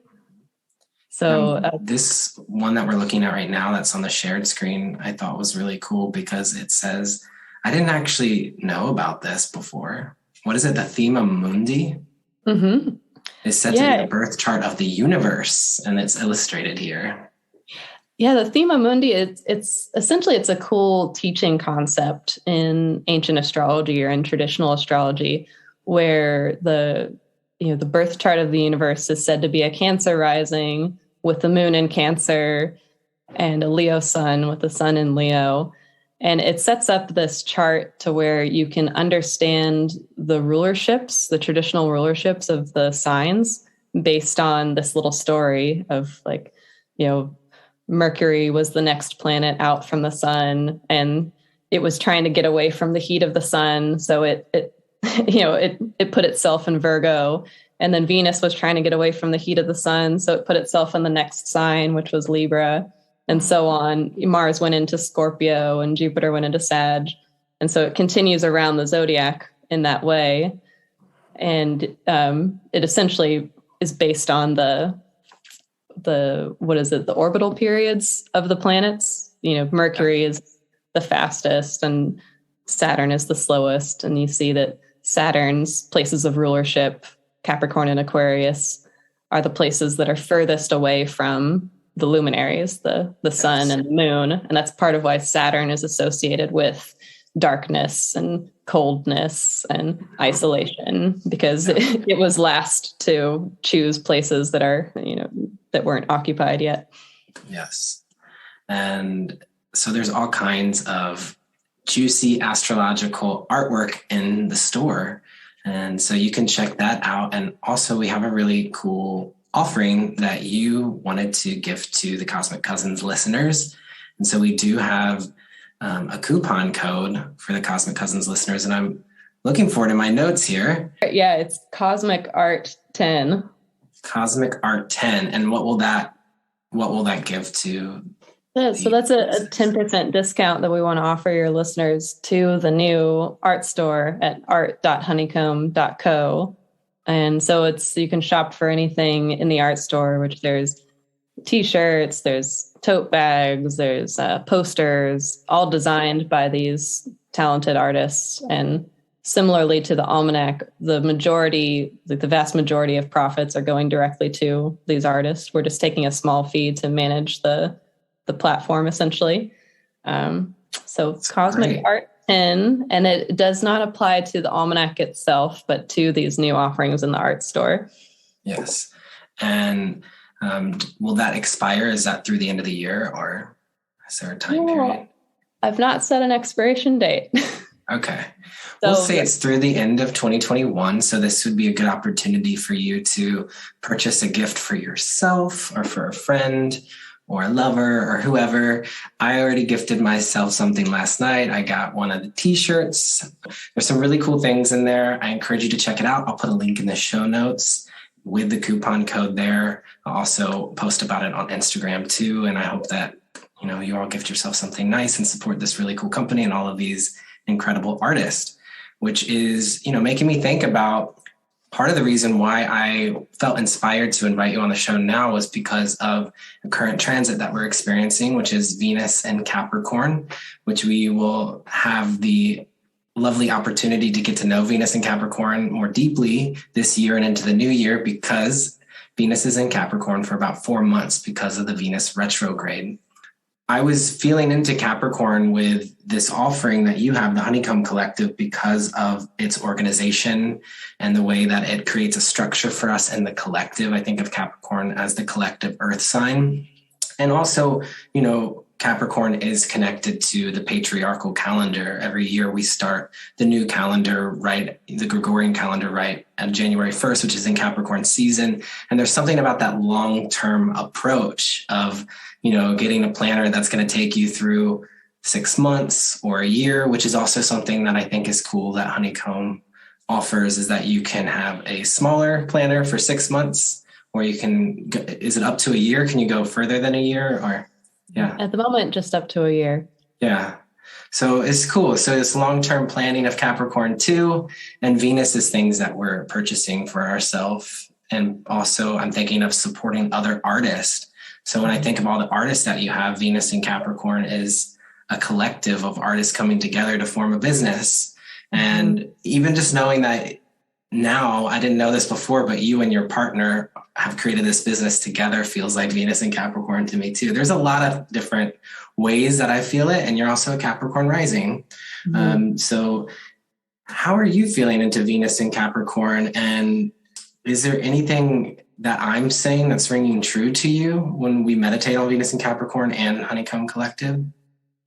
So this one that we're looking at right now that's on the shared screen, I thought was really cool because it says, I didn't actually know about this before. What is it? The Thema Mundi? Mm-hmm. It's said to be the birth chart of the universe, and it's illustrated here. Yeah, the Thema Mundi, it's essentially a cool teaching concept in ancient astrology or in traditional astrology, where the birth chart of the universe is said to be a Cancer rising with the moon in Cancer and a Leo sun with the sun in Leo. And it sets up this chart to where you can understand the rulerships, the traditional rulerships of the signs based on this little story of like, Mercury was the next planet out from the sun, and it was trying to get away from the heat of the sun. So it put itself in Virgo, and then Venus was trying to get away from the heat of the sun. So it put itself in the next sign, which was Libra, and so on. Mars went into Scorpio and Jupiter went into Sag. And so it continues around the zodiac in that way. and it essentially is based on the orbital periods of the planets. Mercury is the fastest and Saturn is the slowest. And you see that Saturn's places of rulership, Capricorn and Aquarius, are the places that are furthest away from the luminaries, the sun and the moon. And that's part of why Saturn is associated with darkness and coldness and isolation, because it was last to choose places that are, that weren't occupied yet. Yes. And so there's all kinds of juicy astrological artwork in the store. And so you can check that out. And also we have a really cool offering that you wanted to gift to the Cosmic Cousins listeners. And so we do have a coupon code for the Cosmic Cousins listeners. And I'm looking forward to my notes here. Yeah, it's Cosmic Art 10. Cosmic Art 10. And what will that give to? Yeah, so that's a 10% discount that we want to offer your listeners to the new art store at art.honeycomb.co. And so you can shop for anything in the art store, which there's t-shirts, there's tote bags, there's posters, all designed by these talented artists. And similarly to the almanac, the vast majority of profits are going directly to these artists. We're just taking a small fee to manage the platform, essentially. So it's Cosmic Art 10, and it does not apply to the almanac itself, but to these new offerings in the art store. Yes. And will that expire? Is that through the end of the year, or is there a time period? I've not set an expiration date. Okay. We'll say it's through the end of 2021. So this would be a good opportunity for you to purchase a gift for yourself or for a friend or a lover or whoever. I already gifted myself something last night. I got one of the t-shirts. There's some really cool things in there. I encourage you to check it out. I'll put a link in the show notes with the coupon code there. I'll also post about it on Instagram too. And I hope that, you all gift yourself something nice and support this really cool company and all of these incredible artists, which is, making me think about part of the reason why I felt inspired to invite you on the show now was because of the current transit that we're experiencing, which is Venus and Capricorn, which we will have the lovely opportunity to get to know Venus and Capricorn more deeply this year and into the new year, because Venus is in Capricorn for about 4 months because of the Venus retrograde. I was feeling into Capricorn with this offering that you have, the Honeycomb Collective, because of its organization and the way that it creates a structure for us in the collective. I think of Capricorn as the collective earth sign. And also, Capricorn is connected to the patriarchal calendar. Every year we start the new calendar, the Gregorian calendar, on January 1st, which is in Capricorn season. And there's something about that long-term approach of, getting a planner that's going to take you through 6 months or a year, which is also something that I think is cool that Honeycomb offers, is that you can have a smaller planner for 6 months, or is it up to a year? Can you go further than a year, or? Yeah. At the moment, just up to a year. Yeah. So it's cool. So it's long-term planning of Capricorn too. And Venus is things that we're purchasing for ourselves. And also I'm thinking of supporting other artists. So when I think of all the artists that you have, Venus and Capricorn is a collective of artists coming together to form a business. And even just knowing that now, I didn't know this before, but you and your partner have created this business together feels like Venus and Capricorn to me too. There's a lot of different ways that I feel it. And you're also a Capricorn rising. So how are you feeling into Venus and Capricorn? And is there anything that I'm saying that's ringing true to you when we meditate on Venus and Capricorn and Honeycomb Collective?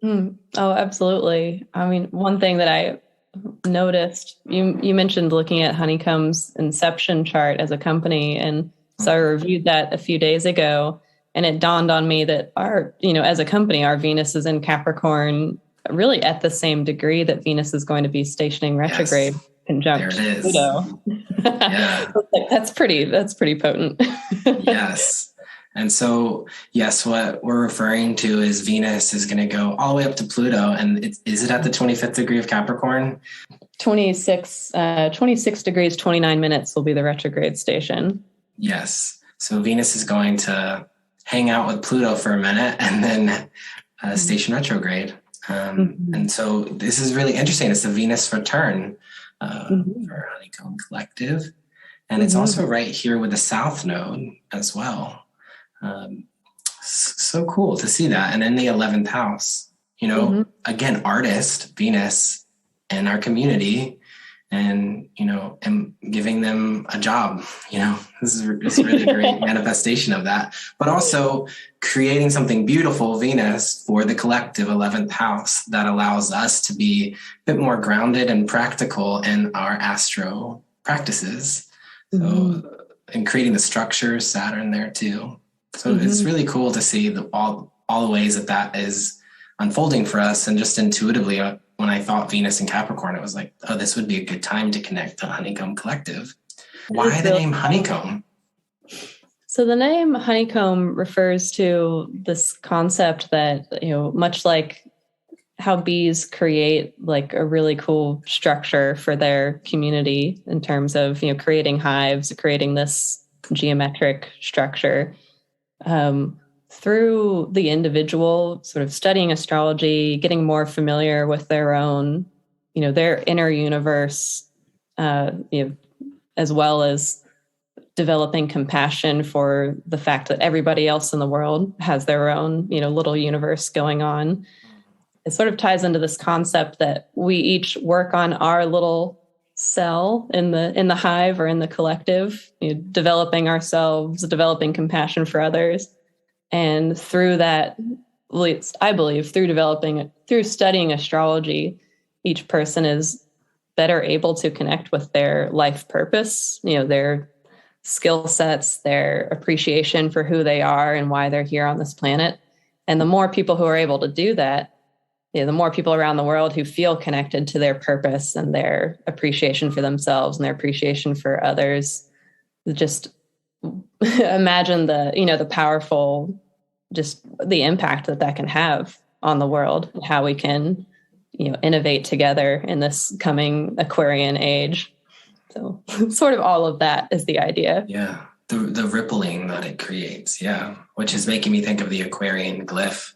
Oh, absolutely. I mean, one thing that I noticed, you mentioned looking at Honeycomb's inception chart as a company. And so I reviewed that a few days ago, and it dawned on me that as a company, our Venus is in Capricorn really at the same degree that Venus is going to be stationing retrograde conjunct Pluto. Yeah. That's pretty potent. Yes. And so, yes, what we're referring to is Venus is going to go all the way up to Pluto. And is it at the 25th degree of Capricorn? 26 degrees, 29 minutes will be the retrograde station. Yes. So Venus is going to hang out with Pluto for a minute and then station retrograde. And so this is really interesting. It's the Venus return for Honeycomb Collective. And it's also right here with the South Node as well. So cool to see that. And in the 11th house, you know, again, artist, Venus, in our community, and, you know, and giving them a job, you know, this is really great manifestation of that, but also creating something beautiful, Venus, for the collective 11th house that allows us to be a bit more grounded and practical in our astro practices. So, and creating the structure, Saturn there too. So it's really cool to see all the ways that is unfolding for us. And just intuitively, when I thought Venus and Capricorn, it was like, oh, this would be a good time to connect to Honeycomb Collective. Why the name Honeycomb? So the name Honeycomb refers to this concept that, you know, much like how bees create like a really cool structure for their community in terms of, you know, creating hives, creating this geometric structure, through the individual sort of studying astrology, getting more familiar with their own, you know, their inner universe, you know, as well as developing compassion for the fact that everybody else in the world has their own, you know, little universe going on. It sort of ties into this concept that we each work on our little cell in the hive or in the collective, you know, developing ourselves, developing compassion for others. And through that, at least I believe, through studying astrology, each person is better able to connect with their life purpose, you know, their skill sets, their appreciation for who they are and why they're here on this planet. And the more people who are able to do that, you know, the more people around the world who feel connected to their purpose and their appreciation for themselves and their appreciation for others. Just imagine the powerful, just the impact that can have on the world, and how we can, you know, innovate together in this coming Aquarian age. So sort of all of that is the idea. Yeah. The rippling that it creates. Yeah. Which is making me think of the Aquarian glyph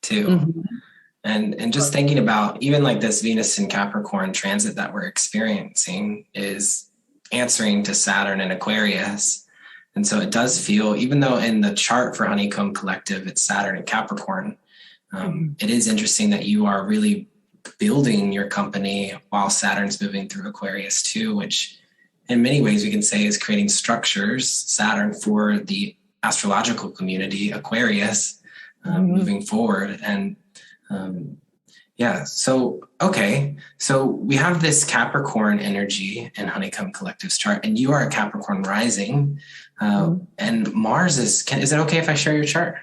too. And just thinking about even like this Venus and Capricorn transit that we're experiencing is answering to Saturn and Aquarius. And so it does feel, even though in the chart for Honeycomb Collective, it's Saturn and Capricorn, it is interesting that you are really building your company while Saturn's moving through Aquarius too, which in many ways we can say is creating structures, Saturn, for the astrological community, Aquarius, moving forward. And so we have this Capricorn energy in Honeycomb Collective's chart, and you are a Capricorn rising, and Mars is it okay if I share your chart?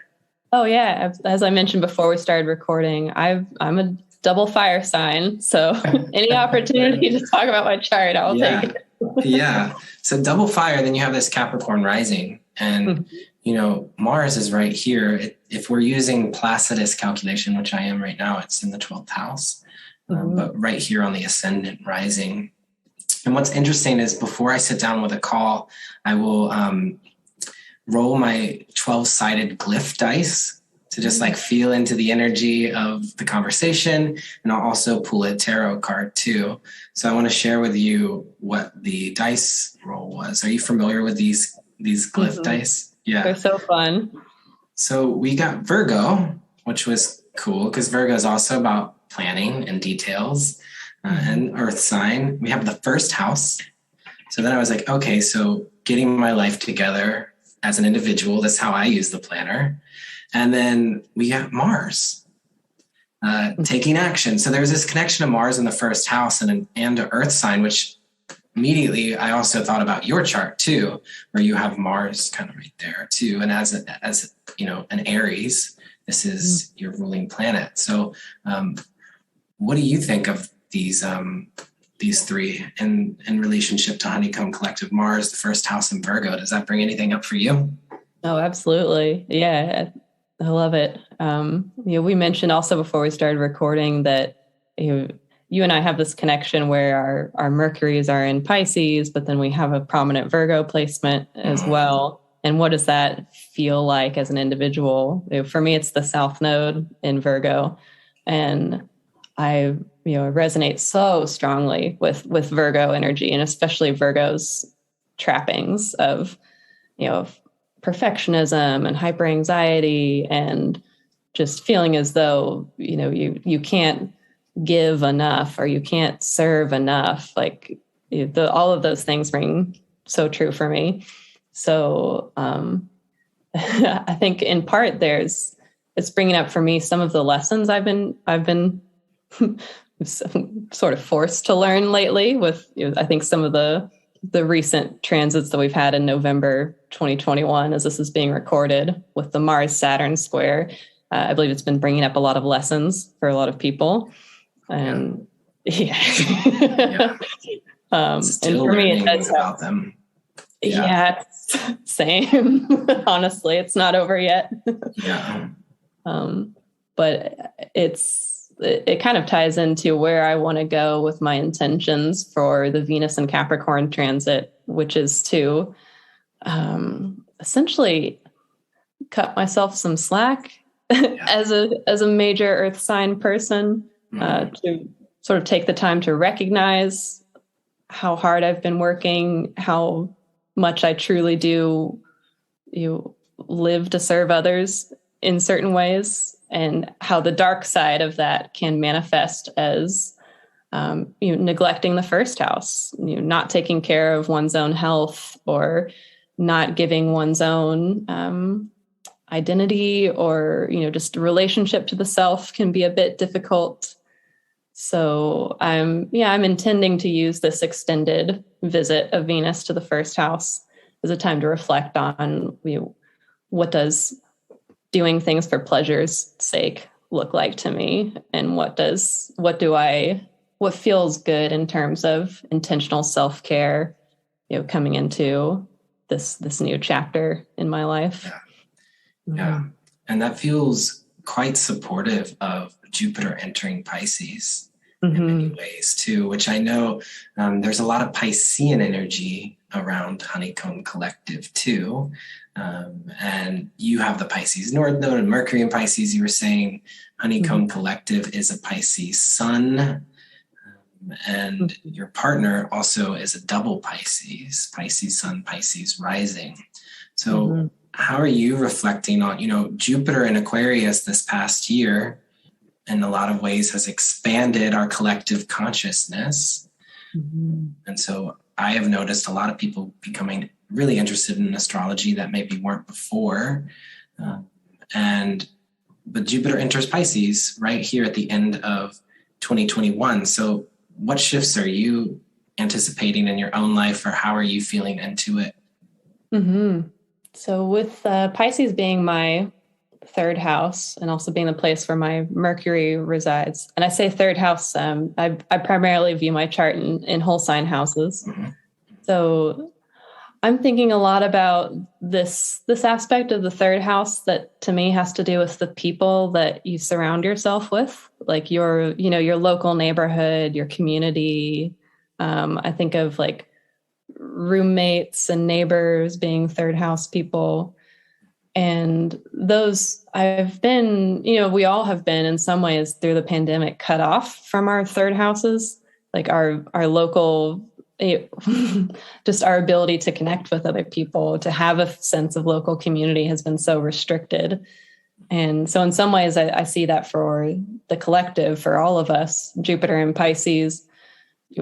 Oh yeah. As I mentioned before we started recording, I'm a double fire sign. So any opportunity to talk about my chart, I'll take it. Yeah. So double fire, then you have this Capricorn rising, and you know, Mars is right here. If we're using Placidus calculation, which I am right now, it's in the 12th house, but right here on the ascendant rising. And what's interesting is before I sit down with a call, I will roll my 12-sided glyph dice to just like feel into the energy of the conversation. And I'll also pull a tarot card too. So I want to share with you what the dice roll was. Are you familiar with these glyph dice? Yeah. They're so fun. So we got Virgo, which was cool because Virgo is also about planning and details, and earth sign. We have the first house. So then I was like, okay, so getting my life together as an individual, that's how I use the planner. And then we got Mars, taking action. So there's this connection to Mars in the first house and to earth sign, which immediately I also thought about your chart too, where you have Mars kind of right there too. And as you know, an Aries, this is your ruling planet. So what do you think of these three in relationship to Honeycomb Collective, Mars, the first house, and Virgo? Does that bring anything up for you? Oh, absolutely. Yeah, I love it. You know, we mentioned also before we started recording that, you know, you and I have this connection where our Mercuries are in Pisces, but then we have a prominent Virgo placement as well. And what does that feel like as an individual? For me, it's the South Node in Virgo. And I, resonate so strongly with Virgo energy, and especially Virgo's trappings of, perfectionism and hyper anxiety, and just feeling as though, you can't give enough or you can't serve enough. Like all of those things ring so true for me. So I think in part it's bringing up for me some of the lessons I've been sort of forced to learn lately with, I think some of the recent transits that we've had in November 2021, as this is being recorded, with the Mars Saturn square. I believe it's been bringing up a lot of lessons for a lot of people. And yeah. And for me, it does about them. Yeah, same. Honestly, it's not over yet. Yeah. But it kind of ties into where I want to go with my intentions for the Venus and Capricorn transit, which is to essentially cut myself some slack as a major earth sign person, to sort of take the time to recognize how hard I've been working, how much I truly do live to serve others in certain ways, and how the dark side of that can manifest as neglecting the first house, not taking care of one's own health, or not giving one's own identity, or just relationship to the self can be a bit difficult. So I'm intending to use this extended visit of Venus to the first house as a time to reflect on what does doing things for pleasure's sake look like to me, and what feels good in terms of intentional self-care, coming into this new chapter in my life. Yeah. And that feels quite supportive of Jupiter entering Pisces in many ways too, which I know there's a lot of Piscean energy around Honeycomb Collective too. And you have the Pisces North Node and Mercury in Pisces. You were saying Honeycomb Collective is a Pisces sun. And your partner also is a double Pisces sun, Pisces rising. So how are you reflecting on, Jupiter in Aquarius this past year in a lot of ways has expanded our collective consciousness. And so I have noticed a lot of people becoming really interested in astrology that maybe weren't before. But Jupiter enters Pisces right here at the end of 2021. So what shifts are you anticipating in your own life, or how are you feeling into it? So with Pisces being my third house, and also being the place where my Mercury resides, and I say third house, I primarily view my chart in whole sign houses. So I'm thinking a lot about this aspect of the third house that to me has to do with the people that you surround yourself with, like your local neighborhood, your community. I think of like roommates and neighbors being third house people. And those I've been, we all have been in some ways through the pandemic cut off from our third houses, like our local, just our ability to connect with other people, to have a sense of local community has been so restricted. And so in some ways I see that for the collective, for all of us, Jupiter in Pisces,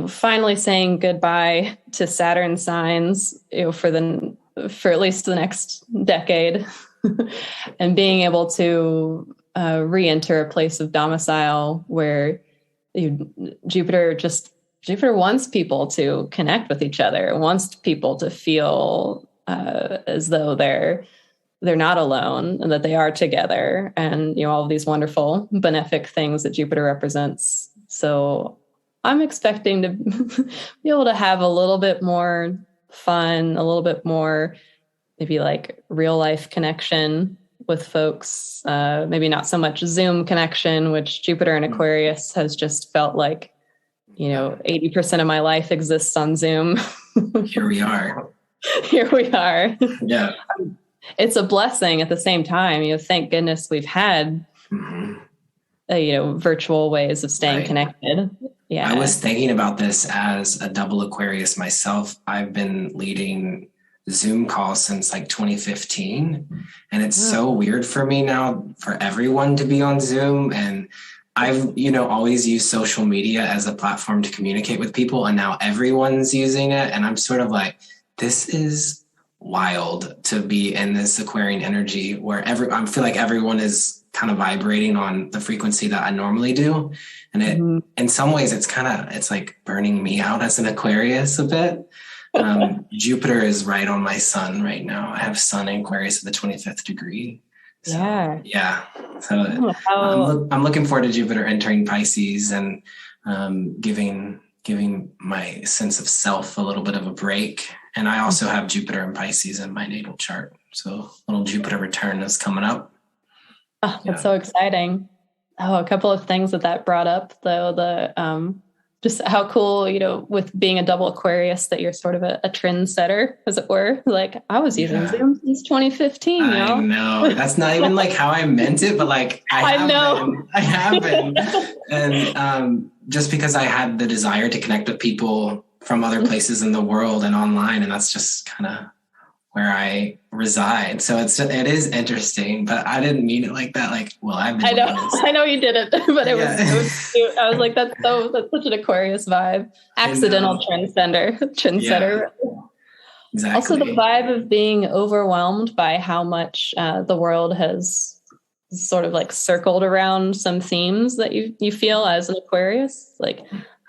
finally saying goodbye to Saturn signs, for at least the next decade, and being able to re-enter a place of domicile where Jupiter wants people to connect with each other, wants people to feel as though they're not alone and that they are together, and all of these wonderful benefic things that Jupiter represents. So I'm expecting to be able to have a little bit more fun, a little bit more maybe like real life connection with folks, maybe not so much Zoom connection, which Jupiter in Aquarius has just felt like 80% of my life exists on Zoom. Here we are. Here we are. Yeah. It's a blessing at the same time. Thank goodness we've had, virtual ways of staying connected. Yeah. I was thinking about this as a double Aquarius myself. I've been leading Zoom calls since like 2015. And it's so weird for me now for everyone to be on Zoom. And I've, always used social media as a platform to communicate with people. And now everyone's using it. And I'm sort of like, this is wild to be in this Aquarian energy where I feel like everyone is kind of vibrating on the frequency that I normally do. And it, in some ways it's like burning me out as an Aquarius a bit. Jupiter is right on my sun right now. I have sun in Aquarius at the 25th degree. So, yeah. So I'm looking forward to Jupiter entering Pisces and giving my sense of self a little bit of a break. And I also have Jupiter and Pisces in my natal chart. So little Jupiter return is coming up. Oh, that's so exciting. Oh, a couple of things that brought up, though, just how cool, with being a double Aquarius, that you're sort of a trendsetter, as it were. Like, I was using Zoom since 2015. I know. That's not even like how I meant it, but like I have been. And just because I had the desire to connect with people from other places in the world and online, and that's just kind of where I reside. So it is interesting, but I didn't mean it like that. Like, well, I know you didn't, but it was cute. I was like, that's such an Aquarius vibe. Accidental trendsetter. Yeah, exactly. Also the vibe of being overwhelmed by how much the world has sort of like circled around some themes that you feel as an Aquarius. Like,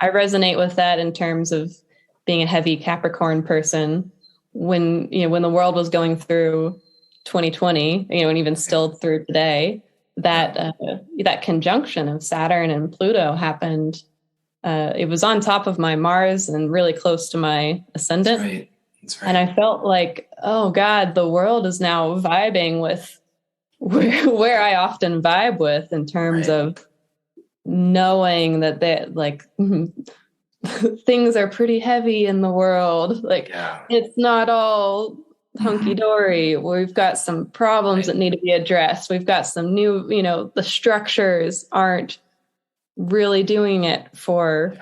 I resonate with that in terms of being a heavy Capricorn person. When the world was going through 2020, and even still through today, that conjunction of Saturn and Pluto happened. It was on top of my Mars and really close to my ascendant. That's right. And I felt like, oh God, the world is now vibing with where I often vibe with, in terms of knowing that things are pretty heavy in the world. Like, it's not all hunky-dory. We've got some problems that need to be addressed. We've got some new, the structures aren't really doing it for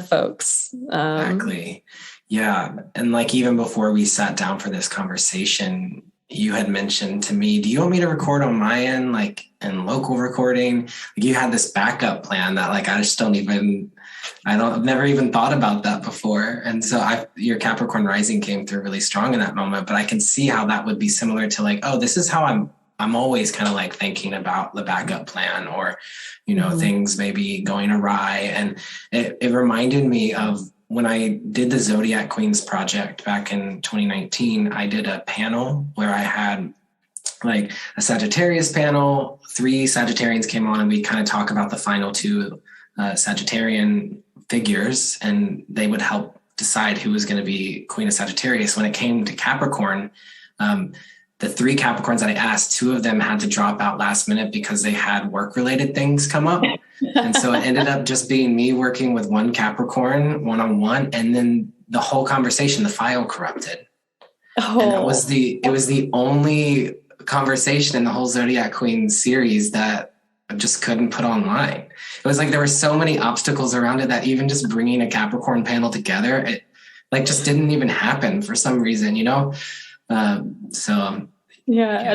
folks. Exactly. Yeah. And like, even before we sat down for this conversation, you had mentioned to me, do you want me to record on my end, like in local recording? Like, you had this backup plan that like, I've never even thought about that before. And so your Capricorn rising came through really strong in that moment, but I can see how that would be similar to like, oh, this is how I'm always kind of like thinking about the backup plan, or, things maybe going awry. And it reminded me of when I did the Zodiac Queens project back in 2019. I did a panel where I had like a Sagittarius panel. 3 Sagittarians came on, and we kind of talk about the final 2 Sagittarian figures, and they would help decide who was going to be Queen of Sagittarius. When it came to Capricorn, the 3 Capricorns that I asked, 2 of them had to drop out last minute because they had work-related things come up. And so it ended up just being me working with 1 Capricorn one-on-one, and then the whole conversation, the file corrupted. And it was the only conversation in the whole Zodiac Queen series that I just couldn't put online. It was like there were so many obstacles around it that even just bringing a Capricorn panel together, it like just didn't even happen for some reason, And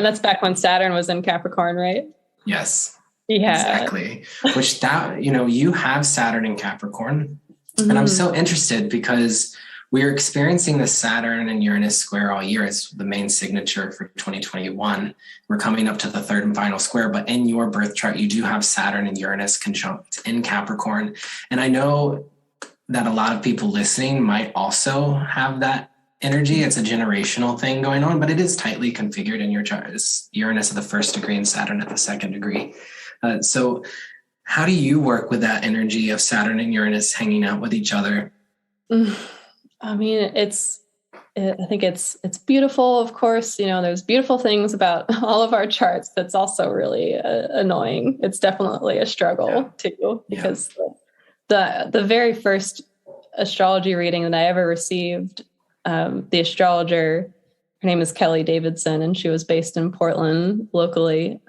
that's back when Saturn was in Capricorn, right? Yes. Yeah. Exactly. Which you have Saturn in Capricorn. And I'm so interested because we're experiencing the Saturn and Uranus square all year. It's the main signature for 2021. We're coming up to the 3rd and final square, but in your birth chart, you do have Saturn and Uranus conjunct in Capricorn. And I know that a lot of people listening might also have that energy. It's a generational thing going on, but it is tightly configured in your chart. It's Uranus at the 1st degree and Saturn at the 2nd degree. So how do you work with that energy of Saturn and Uranus hanging out with each other? I mean, I think it's beautiful. Of course, there's beautiful things about all of our charts, but it's also really annoying. It's definitely a struggle too, because The very first astrology reading that I ever received, the astrologer, her name is Kelly Davidson, and she was based in Portland locally.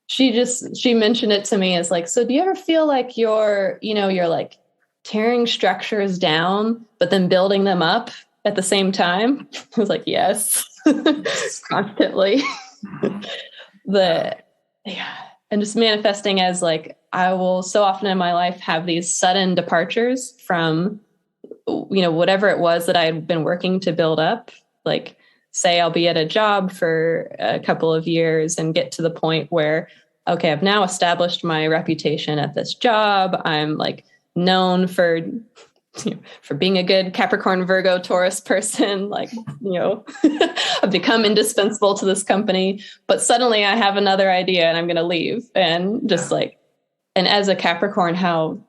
She mentioned it to me as like, so do you ever feel like you're like tearing structures down, but then building them up at the same time? I was like, yes, constantly. And just manifesting as like, I will so often in my life have these sudden departures from, whatever it was that I had been working to build up. Like, say I'll be at a job for a couple of years and get to the point where, okay, I've now established my reputation at this job. I'm like known for being a good Capricorn, Virgo, Taurus person. Like, I've become indispensable to this company, but suddenly I have another idea and I'm going to leave. And just and as a Capricorn, how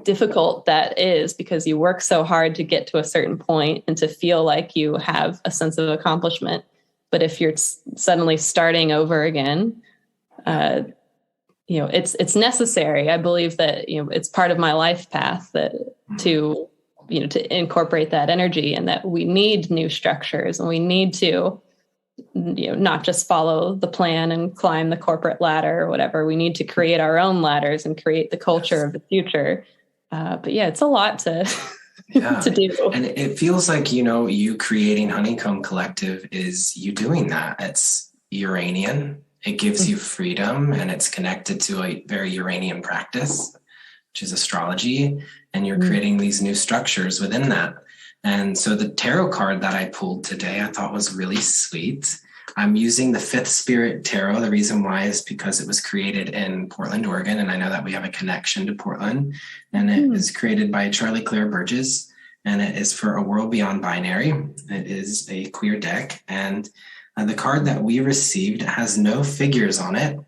difficult that is, because you work so hard to get to a certain point and to feel like you have a sense of accomplishment. But if you're suddenly starting over again, it's necessary. I believe that, it's part of my life path to incorporate that energy, and that we need new structures, and we need to, not just follow the plan and climb the corporate ladder or whatever. We need to create our own ladders and create the culture of the future. But yeah, it's a lot to to do. And it feels like, you creating Honeycomb Collective is you doing that. It's Uranian. It gives you freedom, and it's connected to a very Uranian practice, which is astrology. And you're creating these new structures within that. And so the tarot card that I pulled today, I thought was really sweet. I'm using the Fifth Spirit Tarot. The reason why is because it was created in Portland, Oregon. And I know that we have a connection to Portland. And it was created by Charlie Claire Burgess. And it is for a world beyond binary. It is a queer deck. And the card that we received has no figures on it.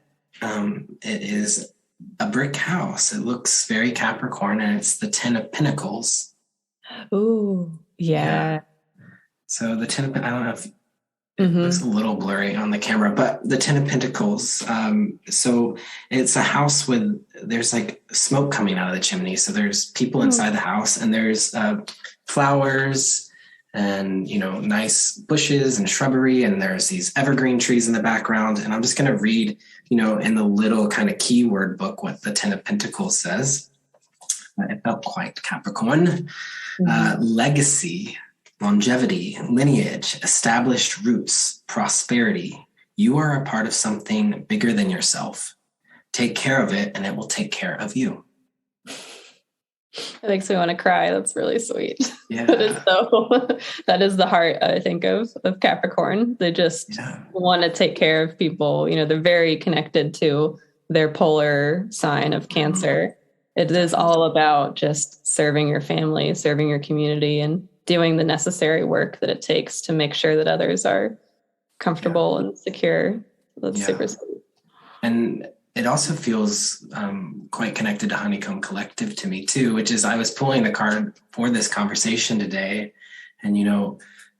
It is a brick house. It looks very Capricorn, and it's the Ten of Pentacles. Ooh, yeah. So the Ten of, I don't know if it looks a little blurry on the camera, but the Ten of Pentacles. So it's a house with, there's like smoke coming out of the chimney. So there's people inside the house, and there's flowers and, nice bushes and shrubbery. And there's these evergreen trees in the background. And I'm just going to read, in the little kind of keyword book, what the Ten of Pentacles says. It felt quite Capricorn. Legacy, longevity, lineage, established roots, prosperity. You are a part of something bigger than yourself. Take care of it, and it will take care of you. It makes me want to cry. That's really sweet. Yeah. That is the heart, I think, of Capricorn. They just want to take care of people. They're very connected to their polar sign of Cancer. It is all about just serving your family, serving your community, and doing the necessary work that it takes to make sure that others are comfortable and secure. That's super sweet. And it also feels quite connected to Honeycomb Collective to me too, which is, I was pulling the card for this conversation today, and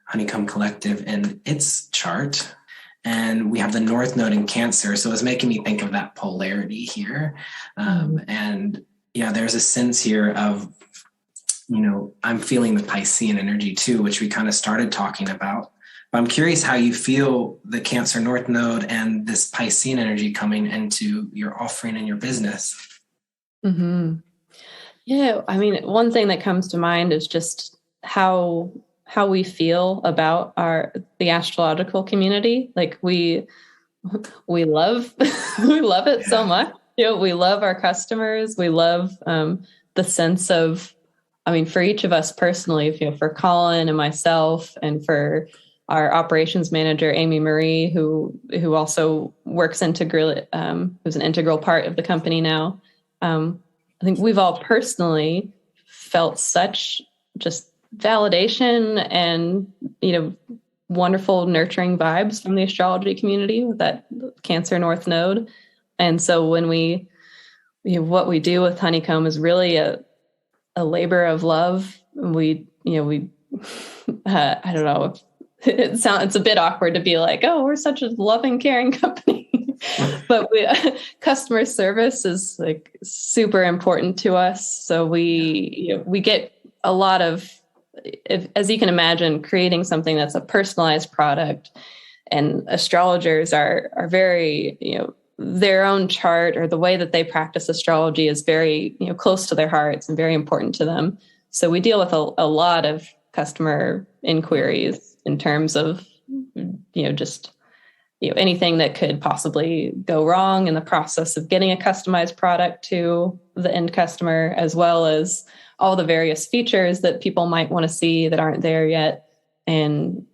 Honeycomb Collective and its chart, and we have the North Node in Cancer. So it's making me think of that polarity here. And there's a sense here of, I'm feeling the Piscean energy too, which we kind of started talking about. But I'm curious how you feel the Cancer North Node and this Piscean energy coming into your offering and your business. Yeah, I mean, one thing that comes to mind is just how we feel about the astrological community. Like we love it so much. We love our customers. We love the sense of, for each of us personally, for Colin and myself, and for our operations manager, Amy Marie, who also works integrally, who's an integral part of the company now. I think we've all personally felt such just validation and, wonderful nurturing vibes from the astrology community with that Cancer North Node. And so when what we do with Honeycomb is really a labor of love. We I don't know. It's a bit awkward to be like, oh, we're such a loving, caring company. But customer service is like super important to us. So we get a lot of, as you can imagine, creating something that's a personalized product, and astrologers are very, their own chart or the way that they practice astrology is very, close to their hearts and very important to them. So we deal with a lot of customer inquiries in terms of, just, anything that could possibly go wrong in the process of getting a customized product to the end customer, as well as all the various features that people might want to see that aren't there yet. And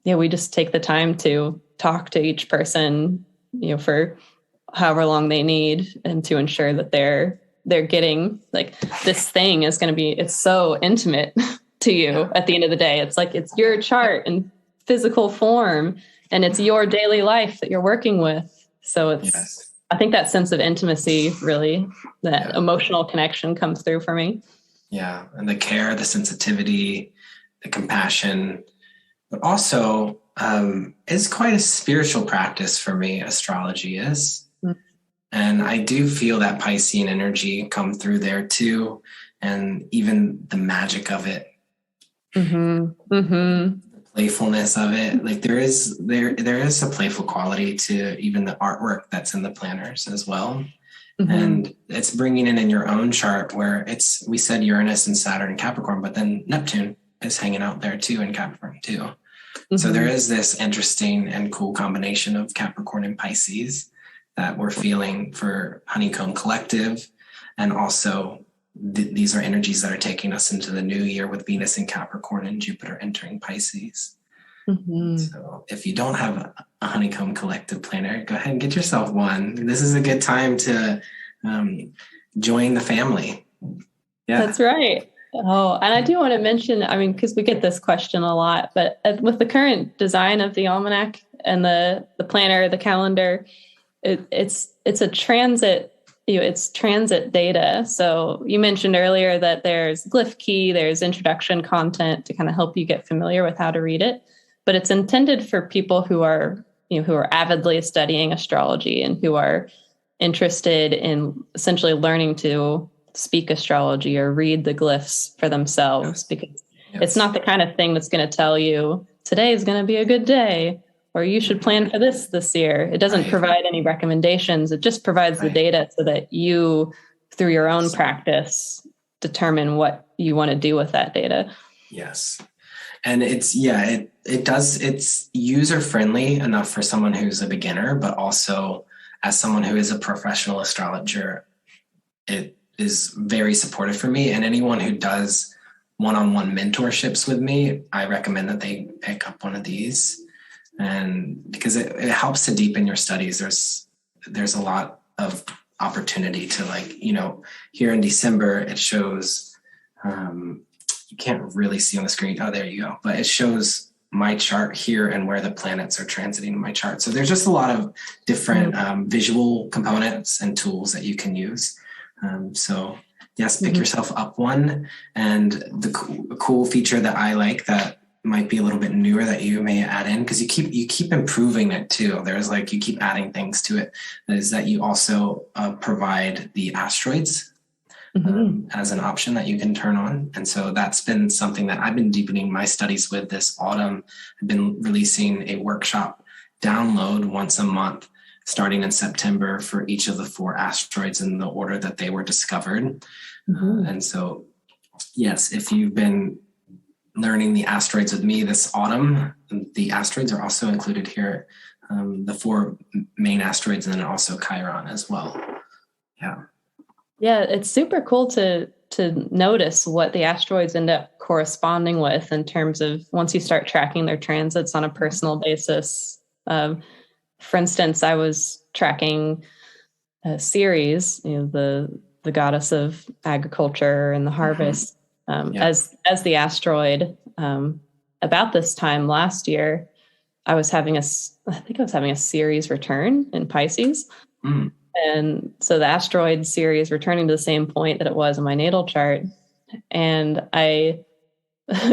we just take the time to talk to each person, for however long they need, and to ensure that they're getting, like, this thing is going to be, it's so intimate to you at the end of the day. It's like, it's your chart in physical form, and it's your daily life that you're working with. So it's, I think that sense of intimacy, really, that emotional connection comes through for me. Yeah. And the care, the sensitivity, the compassion, but also it's quite a spiritual practice for me, astrology is. Mm-hmm. And I do feel that Piscean energy come through there too. And even the magic of it. Mm-hmm. Mm-hmm. The playfulness of it. Like there is a playful quality to even the artwork that's in the planners as well. Mm-hmm. And it's bringing in your own chart where we said Uranus and Saturn and Capricorn, but then Neptune is hanging out there too in Capricorn too. Mm-hmm. So there is this interesting and cool combination of Capricorn and Pisces that we're feeling for Honeycomb Collective. And also these are energies that are taking us into the new year with Venus in Capricorn and Jupiter entering Pisces. Mm-hmm. So if you don't have a Honeycomb Collective planner, go ahead and get yourself one. This is a good time to join the family. Yeah, that's right. Oh, and I do want to mention, because we get this question a lot, but with the current design of the almanac and the planner, the calendar, it's a transit, it's transit data. So you mentioned earlier that there's glyph key, there's introduction content to kind of help you get familiar with how to read it, but it's intended for people who are avidly studying astrology and who are interested in essentially learning to speak astrology or read the glyphs for themselves, because it's not the kind of thing that's going to tell you today is going to be a good day or you should plan for this year. It doesn't provide any recommendations. It just provides the data so that you, through your own practice, determine what you want to do with that data. Yes. And it's user friendly enough for someone who's a beginner, but also as someone who is a professional astrologer, it is very supportive for me. And anyone who does one-on-one mentorships with me, I recommend that they pick up one of these. And because it helps to deepen your studies. There's a lot of opportunity to here in December, it shows, you can't really see on the screen. Oh, there you go. But it shows my chart here and where the planets are transiting in my chart. So there's just a lot of different visual components and tools that you can use. So yes, pick yourself up one. And the cool feature that I like that might be a little bit newer that you may add in, because you keep improving it too. There's you keep adding things to it, is that you also provide the asteroids as an option that you can turn on. And so that's been something that I've been deepening my studies with this autumn. I've been releasing a workshop download once a month starting in September for each of the 4 asteroids in the order that they were discovered. And so, yes, if you've been learning the asteroids with me this autumn, the asteroids are also included here, the 4 main asteroids, and then also Chiron as well. Yeah, it's super cool to notice what the asteroids end up corresponding with in terms of once you start tracking their transits on a personal basis. For instance, I was tracking Ceres, the goddess of agriculture and the harvest, as the asteroid. About this time last year, I was having a Ceres return in Pisces. And so the asteroid Ceres returning to the same point that it was in my natal chart. And I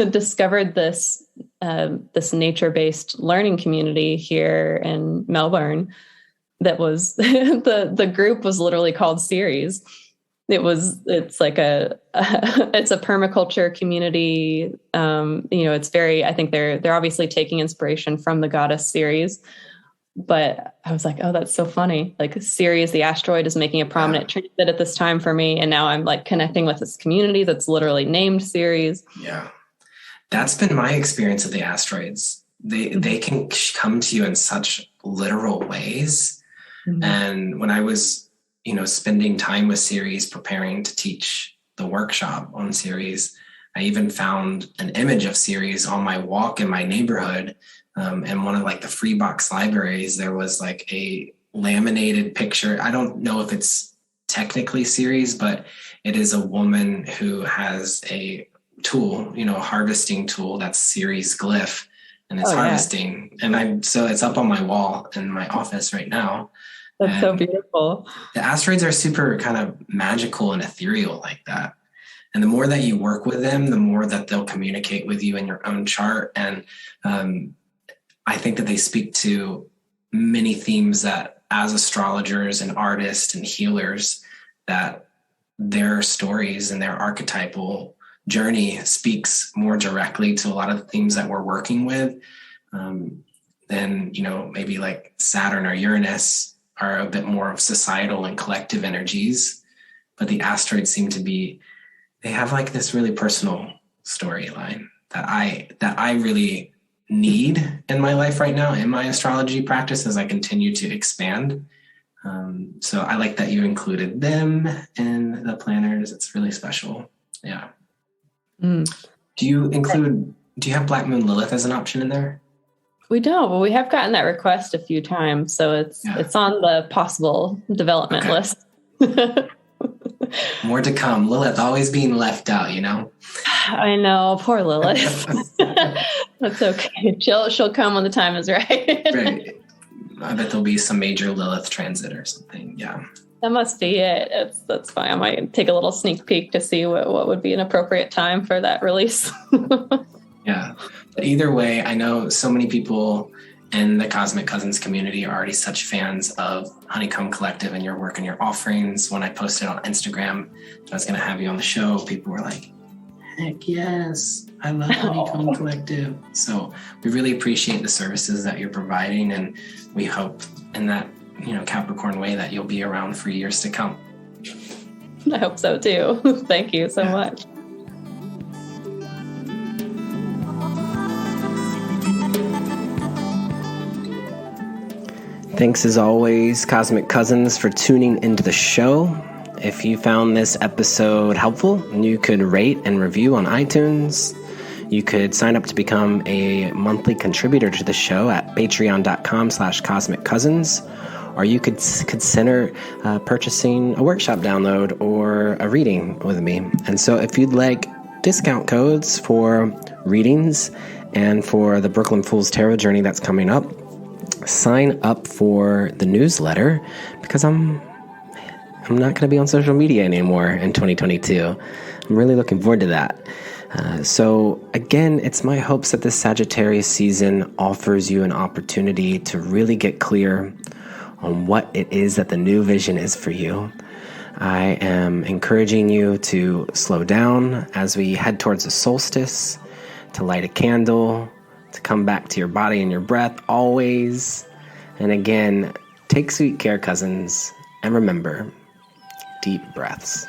discovered this nature-based learning community here in Melbourne that was the group was literally called Ceres. It's like it's a permaculture community. It's very, I think they're obviously taking inspiration from the goddess Ceres. But I was like, oh, that's so funny. Like Ceres, the asteroid, is making a prominent transit at this time for me. And now I'm like connecting with this community that's literally named Ceres. Yeah. That's been my experience of the asteroids. They can come to you in such literal ways. Mm-hmm. And when I was, spending time with Ceres, preparing to teach the workshop on Ceres, I even found an image of Ceres on my walk in my neighborhood. And one of like the free box libraries, there was like a laminated picture. I don't know if it's technically Ceres, but it is a woman who has a tool, a harvesting tool that's Ceres glyph, and it's harvesting. And so it's up on my wall in my office right now. That's so beautiful. The asteroids are super kind of magical and ethereal like that. And the more that you work with them, the more that they'll communicate with you in your own chart. And I think that they speak to many themes that as astrologers and artists and healers, that their stories and their archetypal journey speaks more directly to a lot of the themes that we're working with than, maybe like Saturn or Uranus are a bit more of societal and collective energies. But the asteroids seem to be, they have like this really personal storyline that I really need in my life right now, in my astrology practice, as I continue to expand. So I like that you included them in the planners. It's really special. Yeah. Do you have Black Moon Lilith as an option in there? We don't, but we have gotten that request a few times. So it's on the possible development list. More to come. Lilith always being left out, I know, poor Lilith. That's okay. She'll come when the time is right. Right. I bet there'll be some major Lilith transit or something. Yeah. That must be it. That's fine. I might take a little sneak peek to see what would be an appropriate time for that release. Yeah. But either way, I know so many people in the Cosmic Cousins community are already such fans of Honeycomb Collective and your work and your offerings. When I posted on Instagram that I was going to have you on the show, people were like, heck yes, I love Honeycomb Collective. So we really appreciate the services that you're providing, and we hope in that, Capricorn way that you'll be around for years to come. I hope so too. Thank you so much. Thanks as always, Cosmic Cousins, for tuning into the show. If you found this episode helpful, you could rate and review on iTunes. You could sign up to become a monthly contributor to the show at patreon.com/cosmiccousins, or you could consider purchasing a workshop download or a reading with me. And so if you'd like discount codes for readings and for the Brooklyn Fool's Tarot journey that's coming up, sign up for the newsletter, because I'm not going to be on social media anymore in 2022. I'm really looking forward to that. So again, it's my hopes that this Sagittarius season offers you an opportunity to really get clear on what it is that the new vision is for you. I am encouraging you to slow down as we head towards the solstice, to light a candle, to come back to your body and your breath always. And again, take sweet care, cousins, and remember, deep breaths.